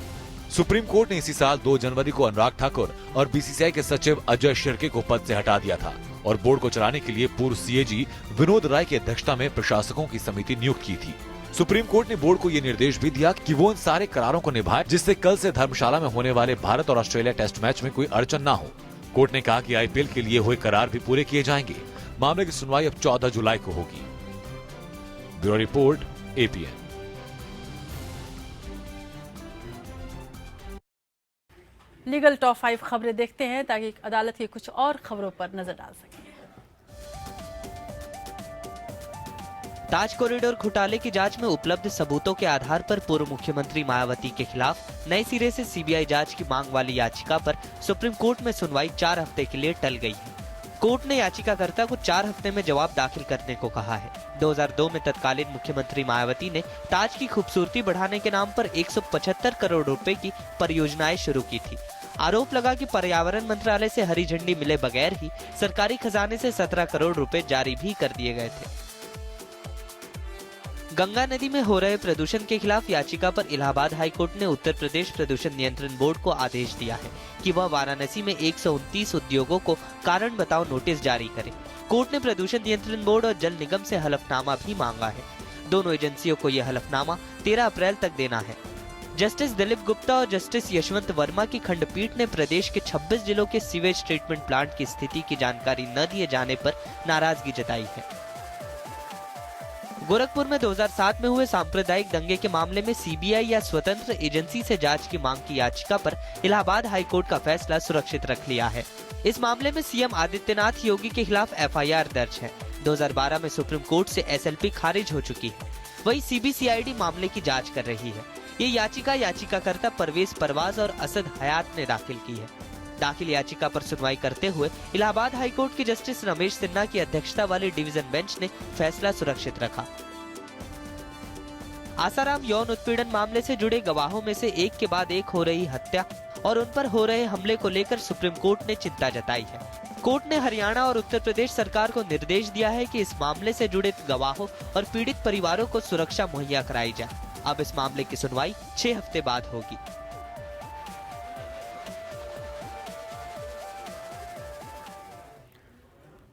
सुप्रीम कोर्ट ने इसी साल 2 जनवरी को अनुराग ठाकुर और बीसीसीआई के सचिव अजय शिर्के को पद से हटा दिया था और बोर्ड को चलाने के लिए पूर्व सीएजी विनोद राय की अध्यक्षता में प्रशासकों की समिति नियुक्त की थी। सुप्रीम कोर्ट ने बोर्ड को ये निर्देश भी दिया कि वो उन सारे करारों को निभाए जिससे कल से धर्मशाला में होने वाले भारत और ऑस्ट्रेलिया टेस्ट मैच में कोई अड़चन ना हो। कोर्ट ने कहा कि आईपीएल के लिए हुए करार भी पूरे किए जाएंगे। मामले की सुनवाई अब 14 जुलाई को होगी। Bureau report, APN. Legal top 5 खबरें देखते हैं ताकि अदालत की कुछ और खबरों पर नजर डाल सकें। ताज कॉरिडोर घोटाले की जांच में उपलब्ध सबूतों के आधार पर पूर्व मुख्यमंत्री मायावती के खिलाफ नए सिरे से सीबीआई जांच की मांग वाली याचिका पर सुप्रीम कोर्ट में सुनवाई 4 हफ्ते के लिए टल गई है। कोर्ट ने याचिकाकर्ता को 4 हफ्ते में जवाब दाखिल करने को कहा है। 2002 में तत्कालीन मुख्यमंत्री मायावती ने ताज की खूबसूरती बढ़ाने के नाम पर 175 करोड़ रुपए की परियोजनाएं शुरू की थी। आरोप लगा कि पर्यावरण मंत्रालय से हरी झंडी मिले बगैर ही सरकारी खजाने से 17 करोड़ रुपए जारी भी कर दिए गए थे। गंगा नदी में हो रहे प्रदूषण के खिलाफ याचिका पर इलाहाबाद हाईकोर्ट ने उत्तर प्रदेश प्रदूषण नियंत्रण बोर्ड को आदेश दिया है कि वह वाराणसी में 129 उद्योगों को कारण बताओ नोटिस जारी करे। कोर्ट ने प्रदूषण नियंत्रण बोर्ड और जल निगम से हलफनामा भी मांगा है। दोनों एजेंसियों को यह हलफनामा 13 अप्रैल तक देना है। जस्टिस दिलीप गुप्ता और जस्टिस यशवंत वर्मा की खंडपीठ ने प्रदेश के 26 जिलों के सीवेज ट्रीटमेंट प्लांट की स्थिति की जानकारी न दिए जाने पर नाराजगी जताई है। गोरखपुर में 2007 में हुए सांप्रदायिक दंगे के मामले में सीबीआई या स्वतंत्र एजेंसी से जांच की मांग की याचिका पर इलाहाबाद हाईकोर्ट का फैसला सुरक्षित रख लिया है। इस मामले में सीएम आदित्यनाथ योगी के खिलाफ एफआईआर दर्ज है। 2012 में सुप्रीम कोर्ट से एसएलपी खारिज हो चुकी है। वहीं सीबीसीआईडी मामले की जांच कर रही है। ये याचिका याचिकाकर्ता परवेज परवाज और असद हयात ने दाखिल की है। दाखिल याचिका पर सुनवाई करते हुए इलाहाबाद हाईकोर्ट के जस्टिस रमेश सिन्हा की अध्यक्षता वाली डिवीजन बेंच ने फैसला सुरक्षित रखा। आसाराम यौन उत्पीड़न मामले से जुड़े गवाहों में से एक के बाद एक हो रही हत्या और उन पर हो रहे हमले को लेकर सुप्रीम कोर्ट ने चिंता जताई है। कोर्ट ने हरियाणा और उत्तर प्रदेश सरकार को निर्देश दिया है कि इस मामले से जुड़े गवाहों और पीड़ित परिवारों को सुरक्षा मुहैया कराई जाए। अब इस मामले की सुनवाई 6 हफ्ते बाद होगी।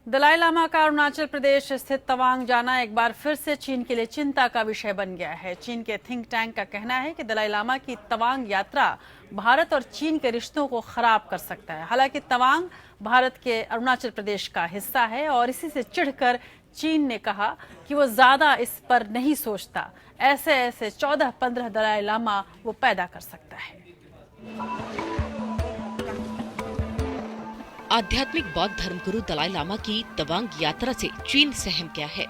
दलाई लामा का अरुणाचल प्रदेश स्थित तवांग जाना एक बार फिर से चीन के लिए चिंता का विषय बन गया है। चीन के थिंक टैंक का कहना है कि दलाई लामा की तवांग यात्रा भारत और चीन के रिश्तों को खराब कर सकता है। हालांकि तवांग भारत के अरुणाचल प्रदेश का हिस्सा है और इसी से चिढ़कर चीन ने कहा कि वो ज्यादा इस पर नहीं सोचता। ऐसे 14-15 दलाई लामा वो पैदा कर सकता है। आध्यात्मिक बौद्ध धर्मगुरु दलाई लामा की तवांग यात्रा से चीन सहम गया है।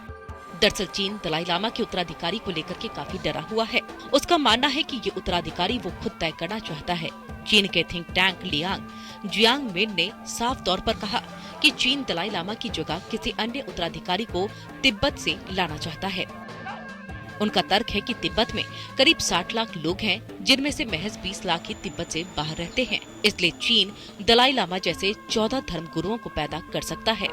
दरअसल चीन दलाई लामा के उत्तराधिकारी को लेकर के काफी डरा हुआ है। उसका मानना है कि ये उत्तराधिकारी वो खुद तय करना चाहता है। चीन के थिंक टैंक लियांग जियांगमिन ने साफ तौर पर कहा कि चीन दलाई लामा की जगह किसी अन्य उत्तराधिकारी को तिब्बत से लाना चाहता है। उनका तर्क है कि तिब्बत में करीब 60 लाख लोग हैं, जिनमें से महज 20 लाख ही तिब्बत से बाहर रहते हैं। इसलिए चीन दलाई लामा जैसे 14 धर्मगुरुओं को पैदा कर सकता है।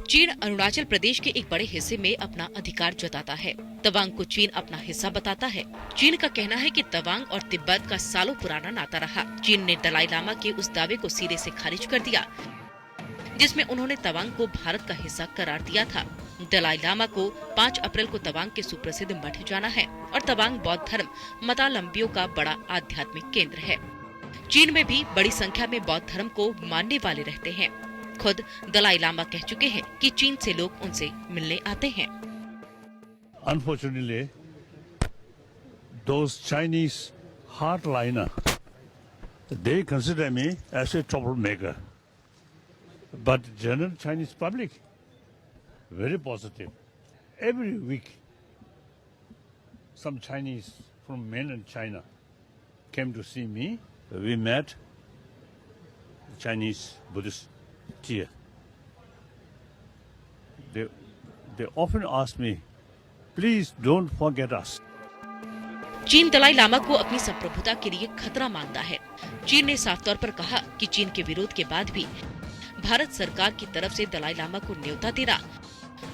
चीन अरुणाचल प्रदेश के एक बड़े हिस्से में अपना अधिकार जताता है। तवांग को चीन अपना हिस्सा बताता है। चीन का कहना है कि तवांग और तिब्बत का सालों पुराना नाता रहा। चीन ने दलाई लामा के उस दावे को सिरे से खारिज कर दिया जिसमें उन्होंने तवांग को भारत का हिस्सा करार दिया था। दलाई लामा को 5 अप्रैल को तवांग के सुप्रसिद्ध मठ जाना है और तवांग बौद्ध धर्म मतावलंबियों का बड़ा आध्यात्मिक केंद्र है। चीन में भी बड़ी संख्या में बौद्ध धर्म को मानने वाले रहते हैं। खुद दलाई लामा कह चुके हैं कि चीन से लोग उनसे मिलने आते हैं। Unfortunately, those Chinese hardliner, they consider me as a troublemaker. But general Chinese public, very positive. Every week, some Chinese from mainland China came to see me. We met Chinese Buddhist here. They often ask me, please don't forget us. चीन दलाई लामा को अपनी संप्रभुता के लिए खतरा मानता है। चीन ने साफ तौर पर कहा कि चीन के विरोध के बाद भी भारत सरकार की तरफ से दलाई लामा को न्योता देना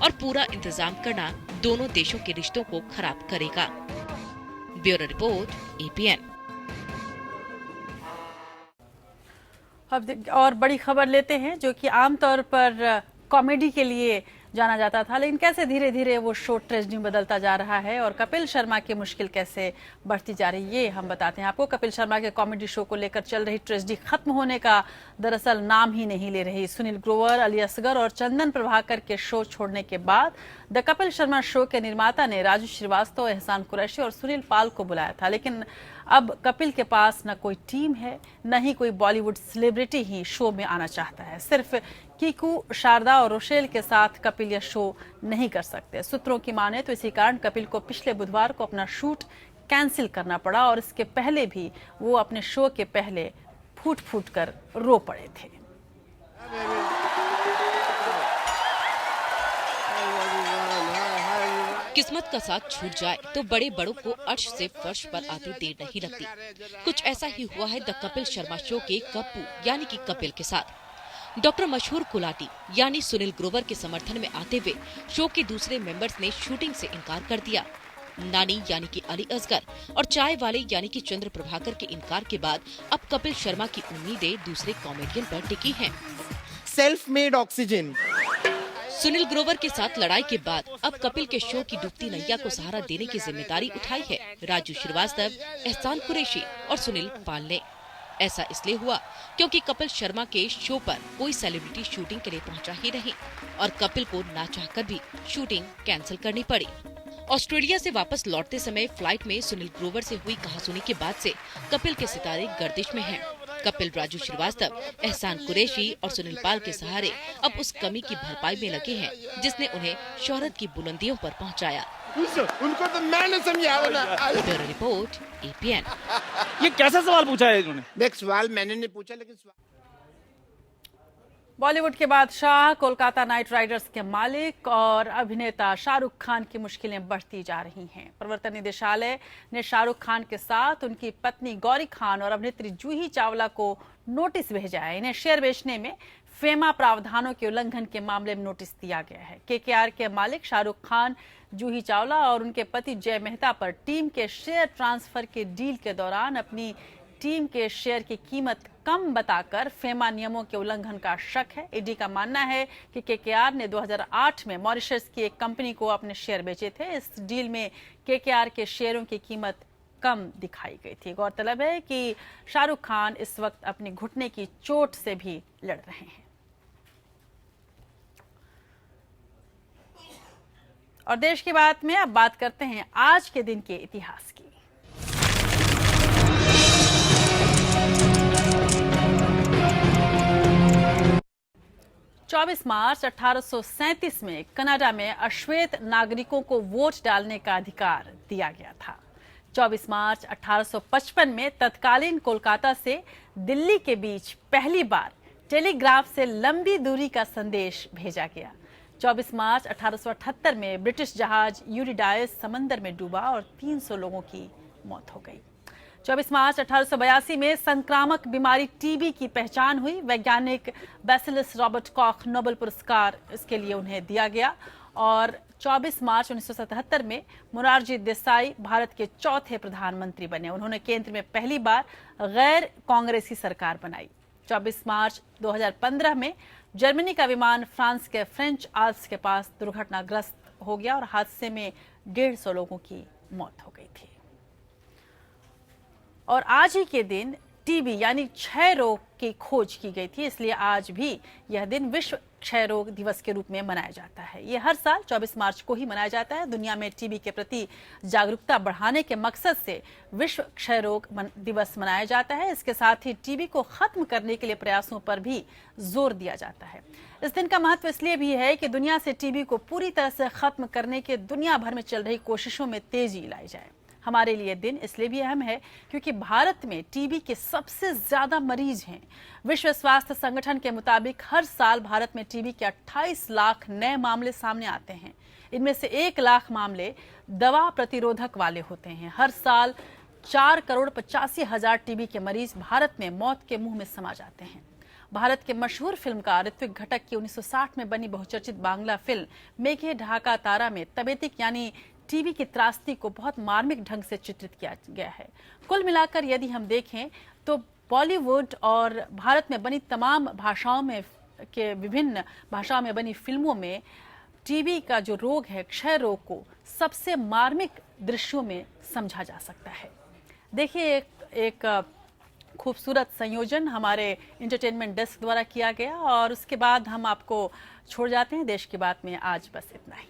और पूरा इंतजाम करना दोनों देशों के रिश्तों को खराब करेगा। Bureau report, APN. अब और बड़ी खबर लेते हैं जो कि आमतौर पर कॉमेडी के लिए जाना जाता था, लेकिन कैसे धीरे धीरे वो शो ट्रेजेडी बदलता जा रहा है और कपिल शर्मा की मुश्किल कैसे बढ़ती जा रही है, ये हम बताते हैं आपको। कपिल शर्मा के कॉमेडी शो को लेकर चल रही ट्रेजेडी खत्म होने का दरअसल नाम ही नहीं ले रही। सुनील ग्रोवर, अली असगर और चंदन प्रभाकर के शो छोड़ने के बाद द कपिल शर्मा शो के निर्माता ने राजू श्रीवास्तव, एहसान कुरैशी और सुनील पाल को बुलाया था, लेकिन अब कपिल के पास न कोई टीम है, न ही कोई बॉलीवुड सेलिब्रिटी ही शो में आना चाहता है। सिर्फ कीकू, शारदा और रोशेल के साथ कपिल यह शो नहीं कर सकते। सूत्रों की माने तो इसी कारण कपिल को पिछले बुधवार को अपना शूट कैंसिल करना पड़ा और इसके पहले भी वो अपने शो के पहले फूट फूट कर रो पड़े थे। किस्मत का साथ छूट जाए तो बड़े बड़ों को अर्श से फर्श पर आते देर नहीं लगती। कुछ ऐसा ही हुआ है द कपिल शर्मा शो के कप्पू यानी कि कपिल के साथ। डॉक्टर मशहूर कुलाटी यानी सुनील ग्रोवर के समर्थन में आते हुए शो के दूसरे मेंबर्स ने शूटिंग से इनकार कर दिया। नानी यानी कि अली असगर और चाय वाले यानी कि चंद्र प्रभाकर के इनकार के बाद अब कपिल शर्मा की उम्मीदें दूसरे कॉमेडियन पर टिकी हैं। Self made oxygen. Sunil Grover के साथ लड़ाई के बाद अब कपिल के शो की डूबती नैया को सहारा देने की जिम्मेदारी उठाई है राजू श्रीवास्तव, एहसान कुरैशी और सुनील पाल ने। ऐसा इसलिए हुआ क्योंकि कपिल शर्मा के शो पर कोई सेलिब्रिटी शूटिंग के लिए पहुंचा ही नहीं और कपिल को ना चाहकर भी शूटिंग कैंसिल करनी पड़ी। ऑस्ट्रेलिया से वापस लौटते समय फ्लाइट में सुनील ग्रोवर से हुई कहासुनी के बाद से कपिल के सितारे गर्दिश में हैं। कपिल राजू श्रीवास्तव, एहसान कुरैशी और सुनील पाल के सहारे अब उस कमी की भरपाई में लगे हैं जिसने उन्हें शोहरत की बुलंदियों पर पहुंचाया। उनको तो मैंने समझाया ना। Bureau report, APN। ये कैसा सवाल पूछा है इन्होंने? सवाल मैंने नहीं पूछा, लेकिन बॉलीवुड के बादशाह, कोलकाता नाइट राइडर्स के मालिक और अभिनेता शाहरुख खान की मुश्किलें बढ़ती जा रही हैं। प्रवर्तन निदेशालय ने शाहरुख खान के साथ उनकी पत्नी गौरी खान और अभिनेत्री जूही चावला को नोटिस भेजा है। इन्हें शेयर बेचने में फेमा प्रावधानों के उल्लंघन के मामले में नोटिस दिया गया है। KKR के मालिक शाहरुख खान, जूही चावला और उनके पति जय मेहता पर टीम के शेयर ट्रांसफर के डील के दौरान अपनी टीम के शेयर की कीमत कम बताकर फेमा नियमों के उल्लंघन का शक है। ईडी का मानना है कि KKR ने 2008 में मॉरिशस की एक कंपनी को अपने शेयर बेचे थे। इस डील में KKR के शेयरों की कीमत कम दिखाई गई थी। गौरतलब है कि शाहरुख खान इस वक्त अपनी घुटने की चोट से भी लड़ रहे हैं। और देश की बात में अब बात करते हैं आज के दिन के इतिहास की। 24 मार्च 1837 में कनाडा में अश्वेत नागरिकों को वोट डालने का अधिकार दिया गया था। 24 मार्च 1855 में तत्कालीन कोलकाता से दिल्ली के बीच पहली बार टेलीग्राफ से लंबी दूरी का संदेश भेजा गया। 24 मार्च 1878 में ब्रिटिश जहाज यूरिडायस समंदर में डूबा और 300 लोगों की मौत हो गई। 24 मार्च 1882 में संक्रामक बीमारी टीबी की पहचान हुई। वैज्ञानिक बैसिलस रॉबर्ट कॉख नोबेल पुरस्कार इसके लिए उन्हें दिया गया। और 24 मार्च 1977 में मोरारजी देसाई भारत के चौथे प्रधानमंत्री बने। उन्होंने केंद्र में पहली बार गैर कांग्रेसी सरकार बनाई। 24 मार्च 2015 में जर्मनी का विमान फ्रांस के फ्रेंच आल्प्स के पास दुर्घटनाग्रस्त हो गया और हादसे में 150 लोगों की मौत हो गई थी। और आज ही के दिन टीबी यानी क्षय रोग की खोज की गई थी, इसलिए आज भी यह दिन विश्व क्षय रोग दिवस के रूप में मनाया जाता है। ये हर साल 24 मार्च को ही मनाया जाता है। दुनिया में टीबी के प्रति जागरूकता बढ़ाने के मकसद से विश्व क्षय रोग दिवस मनाया जाता है। इसके साथ ही टीबी को खत्म करने के लिए प्रयासों पर भी जोर दिया जाता है। इस दिन का महत्व इसलिए भी है कि दुनिया से टीबी को पूरी तरह से खत्म करने के दुनिया भर में चल रही कोशिशों में तेजी लाई जाए। हमारे लिए दिन इसलिए भी अहम है क्योंकि भारत में टीबी के सबसे ज्यादा मरीज हैं। विश्व स्वास्थ्य संगठन के मुताबिक हर साल भारत में टीबी के 28 लाख नए मामले सामने आते हैं। इनमें से 1 लाख मामले दवा प्रतिरोधक वाले होते हैं। हर साल 4,85,00,000 टीबी के मरीज भारत में मौत के मुंह में समा जाते हैं। भारत के मशहूर फिल्मकार ऋत्विक घटक की 1960 में बनी बहुचर्चित बांग्ला फिल्म मेघे ढाका तारा में तपेदिक यानी टीबी की त्रासदी को बहुत मार्मिक ढंग से चित्रित किया गया है। कुल मिलाकर यदि हम देखें तो बॉलीवुड और भारत में बनी तमाम भाषाओं में के विभिन्न भाषाओं में बनी फिल्मों में टीबी का जो रोग है, क्षय रोग को सबसे मार्मिक दृश्यों में समझा जा सकता है। देखिए एक खूबसूरत संयोजन हमारे एंटरटेनमेंट डेस्क द्वारा किया गया और उसके बाद हम आपको छोड़ जाते हैं। देश की बात में आज बस इतना ही।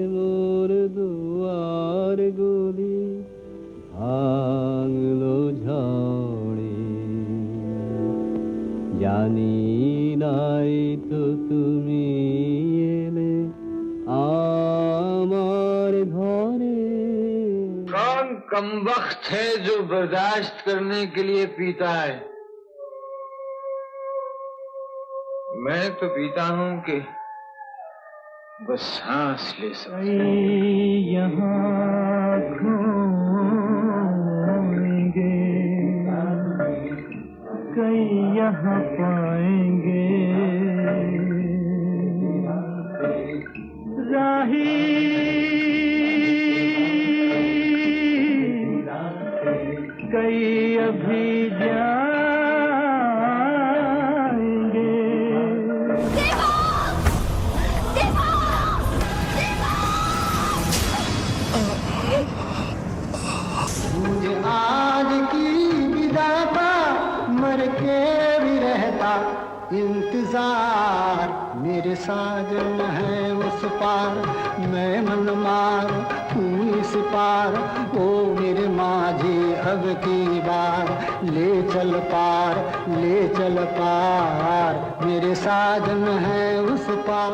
मोर दुआर गोली आंगलो झाड़ी जानी नाई तो तुमी एले आमार घरे। कौन कमबख्त है जो बर्दाश्त करने के लिए पीता है? मैं तो पीता हूँ कि बस सांस ले सके। यहाँ घूमेंगे कई यहाँ पाएंगे राही कई अभी मुझे आज की विदा का मर के भी रहता इंतजार। मेरे साजन है उस पार मैं मन मार तू इस पार। ओ मेरे माझी अब की बार ले चल पार मेरे साजन है उस पार।